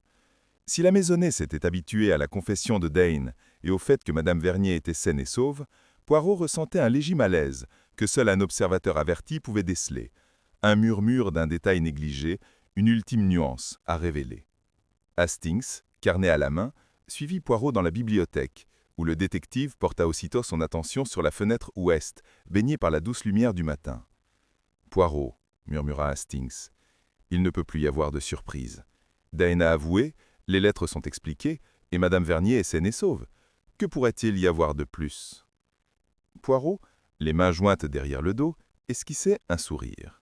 Si la maisonnée s'était habituée à la confession de Dane et au fait que Madame Vernier était saine et sauve, Poirot ressentait un léger malaise que seul un observateur averti pouvait déceler. Un murmure d'un détail négligé, une ultime nuance à révéler. Hastings, carnet à la main, suivit Poirot dans la bibliothèque, où le détective porta aussitôt son attention sur la fenêtre ouest, baignée par la douce lumière du matin. « Poirot, » murmura Hastings, « il ne peut plus y avoir de surprise. Dane a avoué, les lettres sont expliquées, et Madame Vernier est saine et sauve. Que pourrait-il y avoir de plus ?» Poirot, les mains jointes derrière le dos, esquissait un sourire.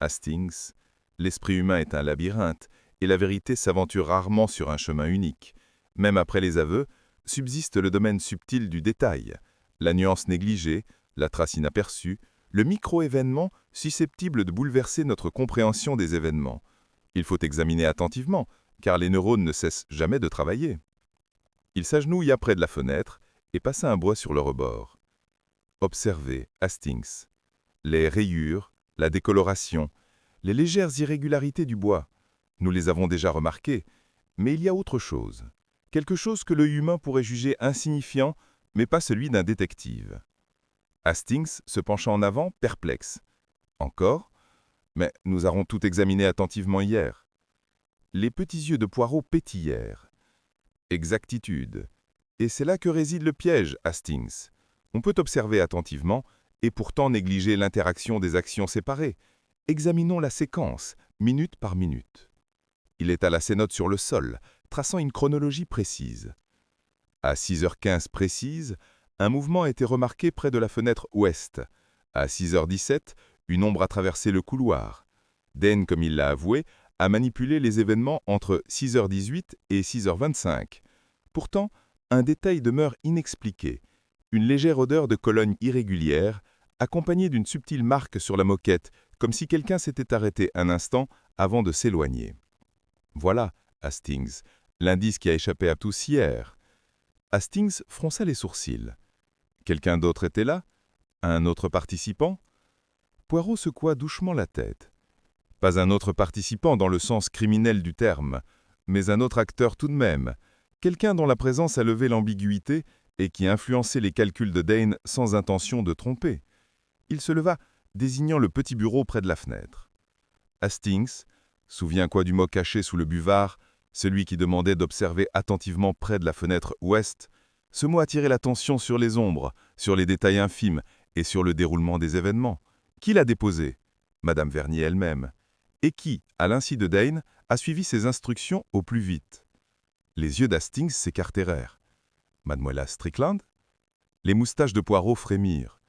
Hastings, l'esprit humain est un labyrinthe, et la vérité s'aventure rarement sur un chemin unique. Même après les aveux, subsiste le domaine subtil du détail, la nuance négligée, la trace inaperçue, le micro-événement susceptible de bouleverser notre compréhension des événements. Il faut examiner attentivement, car les neurones ne cessent jamais de travailler. Il s'agenouilla près de la fenêtre et passa un bois sur le rebord. Observez, Hastings. Les rayures, la décoloration, les légères irrégularités du bois. Nous les avons déjà remarquées, mais il y a autre chose. Quelque chose que l'œil humain pourrait juger insignifiant, mais pas celui d'un détective. Hastings se pencha en avant, perplexe. Encore? Mais nous avons tout examiné attentivement hier. Les petits yeux de Poirot pétillèrent. Exactitude. Et c'est là que réside le piège, Hastings. On peut observer attentivement et pourtant négliger l'interaction des actions séparées. Examinons la séquence, minute par minute. Il étala ses notes sur le sol, traçant une chronologie précise. À 6h15 précise, un mouvement a été remarqué près de la fenêtre ouest. À 6h17, une ombre a traversé le couloir. Dane, comme il l'a avoué, a manipulé les événements entre 6h18 et 6h25. Pourtant, un détail demeure inexpliqué. Une légère odeur de Cologne irrégulière, accompagnée d'une subtile marque sur la moquette, comme si quelqu'un s'était arrêté un instant avant de s'éloigner. Voilà, Hastings, l'indice qui a échappé à tous hier. Hastings fronça les sourcils. Quelqu'un d'autre était là? Un autre participant? Poirot secoua doucement la tête. Pas un autre participant dans le sens criminel du terme, mais un autre acteur tout de même, quelqu'un dont la présence a levé l'ambiguïté et qui influençait les calculs de Dane sans intention de tromper. Il se leva, désignant le petit bureau près de la fenêtre. Hastings, souviens-toi du mot caché sous le buvard, celui qui demandait d'observer attentivement près de la fenêtre ouest. Ce mot attirait l'attention sur les ombres, sur les détails infimes et sur le déroulement des événements. Qui l'a déposé? Madame Vernier elle-même. Et qui, à l'insu de Dane, a suivi ses instructions au plus vite. Les yeux d'Hastings s'écartèrent. Mademoiselle Strickland? Les moustaches de Poirot frémirent.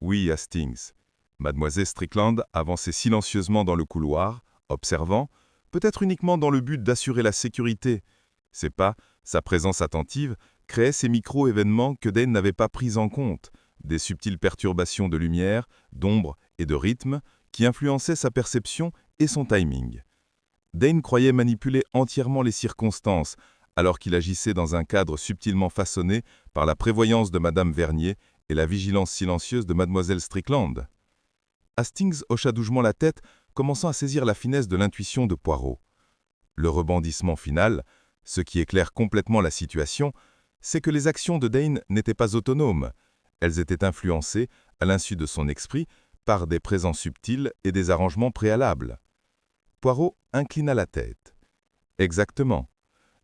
Oui, Hastings. Mademoiselle Strickland avançait silencieusement dans le couloir, observant, peut-être uniquement dans le but d'assurer la sécurité. Ses pas, sa présence attentive, créaient ces micro-événements que Dane n'avait pas pris en compte, des subtiles perturbations de lumière, d'ombre et de rythme qui influençaient sa perception et son timing. Dane croyait manipuler entièrement les circonstances, alors qu'il agissait dans un cadre subtilement façonné par la prévoyance de Madame Vernier et la vigilance silencieuse de Mademoiselle Strickland. Hastings hocha doucement la tête, commençant à saisir la finesse de l'intuition de Poirot. Le rebondissement final, ce qui éclaire complètement la situation, c'est que les actions de Dane n'étaient pas autonomes. Elles étaient influencées, à l'insu de son esprit, par des présents subtils et des arrangements préalables. Poirot inclina la tête. Exactement.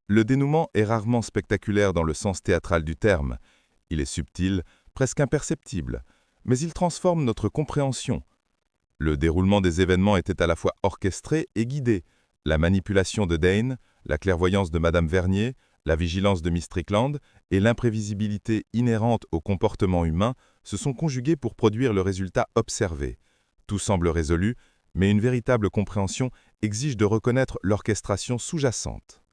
Le dénouement est rarement spectaculaire dans le sens théâtral du terme. Il est subtil, presque imperceptible, mais il transforme notre compréhension. Le déroulement des événements était à la fois orchestré et guidé. La manipulation de Dane, la clairvoyance de Madame Vernier, la vigilance de Miss Strickland et l'imprévisibilité inhérente au comportement humain se sont conjugués pour produire le résultat observé. Tout semble résolu, mais une véritable compréhension exige de reconnaître l'orchestration sous-jacente.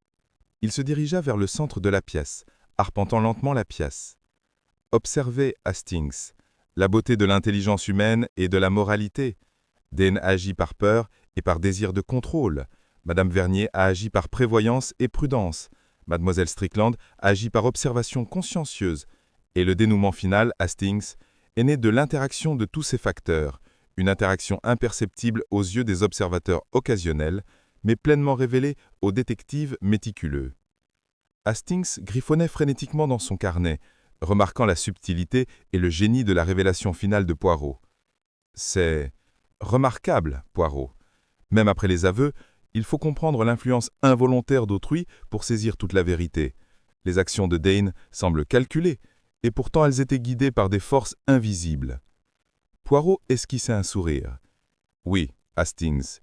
Il se dirigea vers le centre de la pièce, arpentant lentement la pièce. Observez, Hastings, la beauté de l'intelligence humaine et de la moralité. Dane agit par peur et par désir de contrôle. Madame Vernier a agi par prévoyance et prudence. Mademoiselle Strickland agit par observation consciencieuse. Et le dénouement final, Hastings, est né de l'interaction de tous ces facteurs, une interaction imperceptible aux yeux des observateurs occasionnels, mais pleinement révélée aux détectives méticuleux. Hastings griffonnait frénétiquement dans son carnet, remarquant la subtilité et le génie de la révélation finale de Poirot. C'est remarquable, Poirot. Même après les aveux, il faut comprendre l'influence involontaire d'autrui pour saisir toute la vérité. Les actions de Dane semblent calculées, et pourtant elles étaient guidées par des forces invisibles. Poirot esquissait un sourire. Oui, Hastings,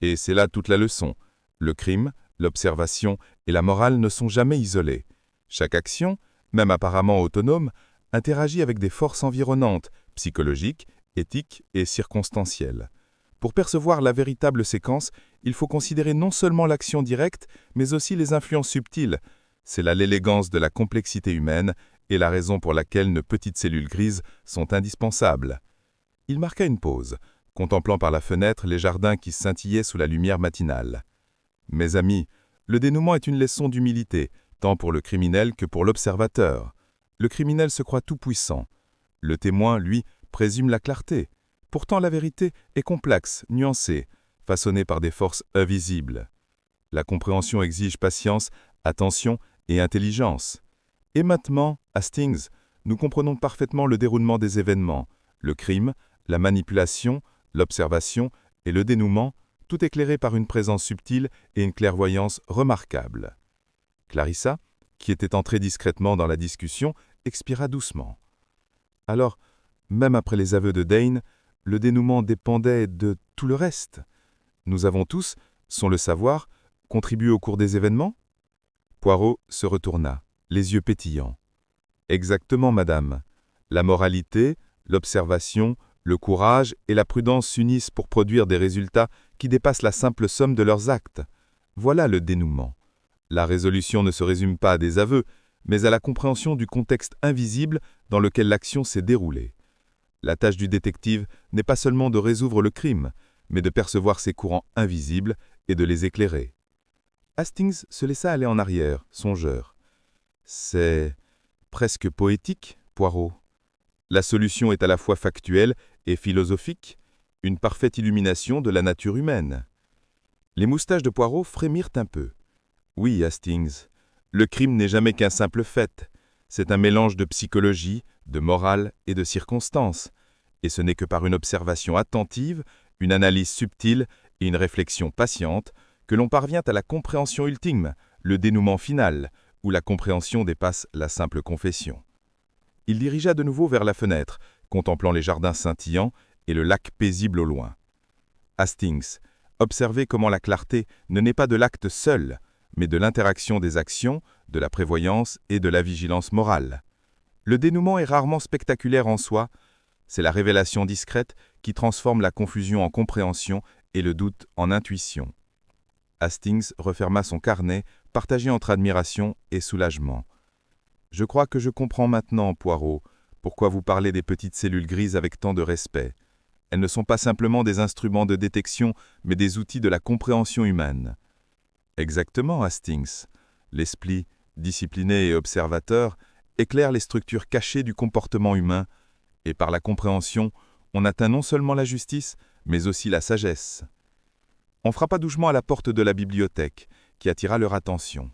et c'est là toute la leçon. Le crime, l'observation et la morale ne sont jamais isolés. Chaque action, même apparemment autonome, interagit avec des forces environnantes, psychologiques, éthiques et circonstancielles. Pour percevoir la véritable séquence, il faut considérer non seulement l'action directe, mais aussi les influences subtiles. C'est là l'élégance de la complexité humaine et la raison pour laquelle nos petites cellules grises sont indispensables. Il marqua une pause, contemplant par la fenêtre les jardins qui scintillaient sous la lumière matinale. « Mes amis, le dénouement est une leçon d'humilité, tant pour le criminel que pour l'observateur. Le criminel se croit tout-puissant. Le témoin, lui, présume la clarté. Pourtant la vérité est complexe, nuancée, façonnée par des forces invisibles. La compréhension exige patience, attention et intelligence. Et maintenant, Hastings, nous comprenons parfaitement le déroulement des événements, le crime, la manipulation, l'observation et le dénouement, tout éclairé par une présence subtile et une clairvoyance remarquables. » Clarissa, qui était entrée discrètement dans la discussion, expira doucement. Alors, même après les aveux de Dane, le dénouement dépendait de tout le reste. Nous avons tous, sans le savoir, contribué au cours des événements ? Poirot se retourna, les yeux pétillants. Exactement, madame. La moralité, l'observation, le courage et la prudence s'unissent pour produire des résultats qui dépassent la simple somme de leurs actes. Voilà le dénouement. La résolution ne se résume pas à des aveux, mais à la compréhension du contexte invisible dans lequel l'action s'est déroulée. La tâche du détective n'est pas seulement de résoudre le crime, mais de percevoir ses courants invisibles et de les éclairer. Hastings se laissa aller en arrière, songeur. C'est presque poétique, Poirot. La solution est à la fois factuelle et philosophique, une parfaite illumination de la nature humaine. Les moustaches de Poirot frémirent un peu. Oui, Hastings, le crime n'est jamais qu'un simple fait. C'est un mélange de psychologie, de morale et de circonstances. Et ce n'est que par une observation attentive, une analyse subtile et une réflexion patiente que l'on parvient à la compréhension ultime, le dénouement final, où la compréhension dépasse la simple confession. Il dirigea de nouveau vers la fenêtre, contemplant les jardins scintillants et le lac paisible au loin. Hastings, observez comment la clarté ne naît pas de l'acte seul, mais de l'interaction des actions, de la prévoyance et de la vigilance morale. Le dénouement est rarement spectaculaire en soi, c'est la révélation discrète qui transforme la confusion en compréhension et le doute en intuition. Hastings referma son carnet, partagé entre admiration et soulagement. « Je crois que je comprends maintenant, Poirot, pourquoi vous parlez des petites cellules grises avec tant de respect. Elles ne sont pas simplement des instruments de détection, mais des outils de la compréhension humaine. » Exactement, Hastings. L'esprit, discipliné et observateur, éclaire les structures cachées du comportement humain, et par la compréhension, on atteint non seulement la justice, mais aussi la sagesse. On frappa doucement à la porte de la bibliothèque, qui attira leur attention.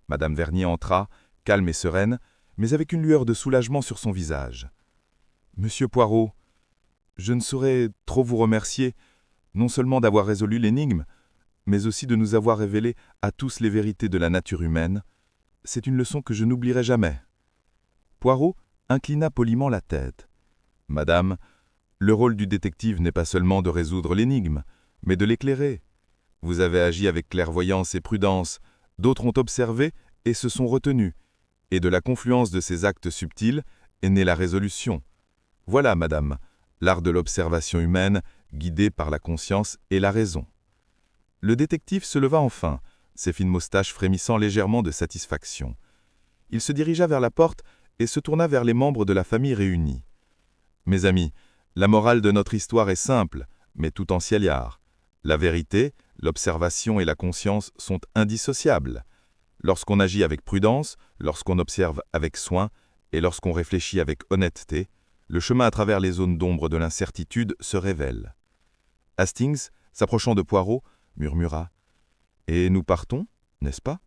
Madame Vernier entra, calme et sereine, mais avec une lueur de soulagement sur son visage. « Monsieur Poirot, je ne saurais trop vous remercier, non seulement d'avoir résolu l'énigme, mais aussi de nous avoir révélé à tous les vérités de la nature humaine. C'est une leçon que je n'oublierai jamais. » Poirot inclina poliment la tête. « Madame, le rôle du détective n'est pas seulement de résoudre l'énigme, mais de l'éclairer. Vous avez agi avec clairvoyance et prudence, d'autres ont observé et se sont retenus, et de la confluence de ces actes subtils est née la résolution. Voilà, madame, l'art de l'observation humaine, guidé par la conscience et la raison. » Le détective se leva enfin, ses fines moustaches frémissant légèrement de satisfaction. Il se dirigea vers la porte et se tourna vers les membres de la famille réunis. « Mes amis, la morale de notre histoire est simple, mais tout en cieliard. La vérité, l'observation et la conscience sont indissociables. Lorsqu'on agit avec prudence, lorsqu'on observe avec soin et lorsqu'on réfléchit avec honnêteté, le chemin à travers les zones d'ombre de l'incertitude se révèle. » Hastings, s'approchant de Poirot, murmura « Et nous partons, n'est-ce pas ?»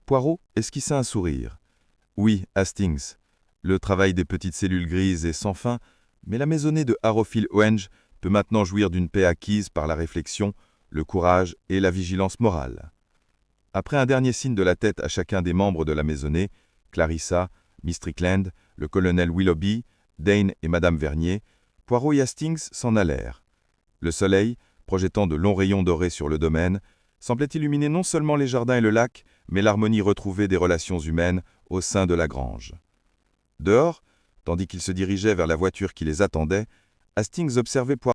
Poirot esquissa un sourire. « Oui, Hastings, le travail des petites cellules grises est sans fin, mais la maisonnée de Harrowfield Grange peut maintenant jouir d'une paix acquise par la réflexion, le courage et la vigilance morale. » Après un dernier signe de la tête à chacun des membres de la maisonnée, Clarissa, Miss Strickland, le colonel Willoughby, Dane et Madame Vernier, Poirot et Hastings s'en allèrent. Le soleil, projetant de longs rayons dorés sur le domaine, semblait illuminer non seulement les jardins et le lac, mais l'harmonie retrouvée des relations humaines au sein de la grange. Dehors, tandis qu'ils se dirigeaient vers la voiture qui les attendait, Hastings observait Poirot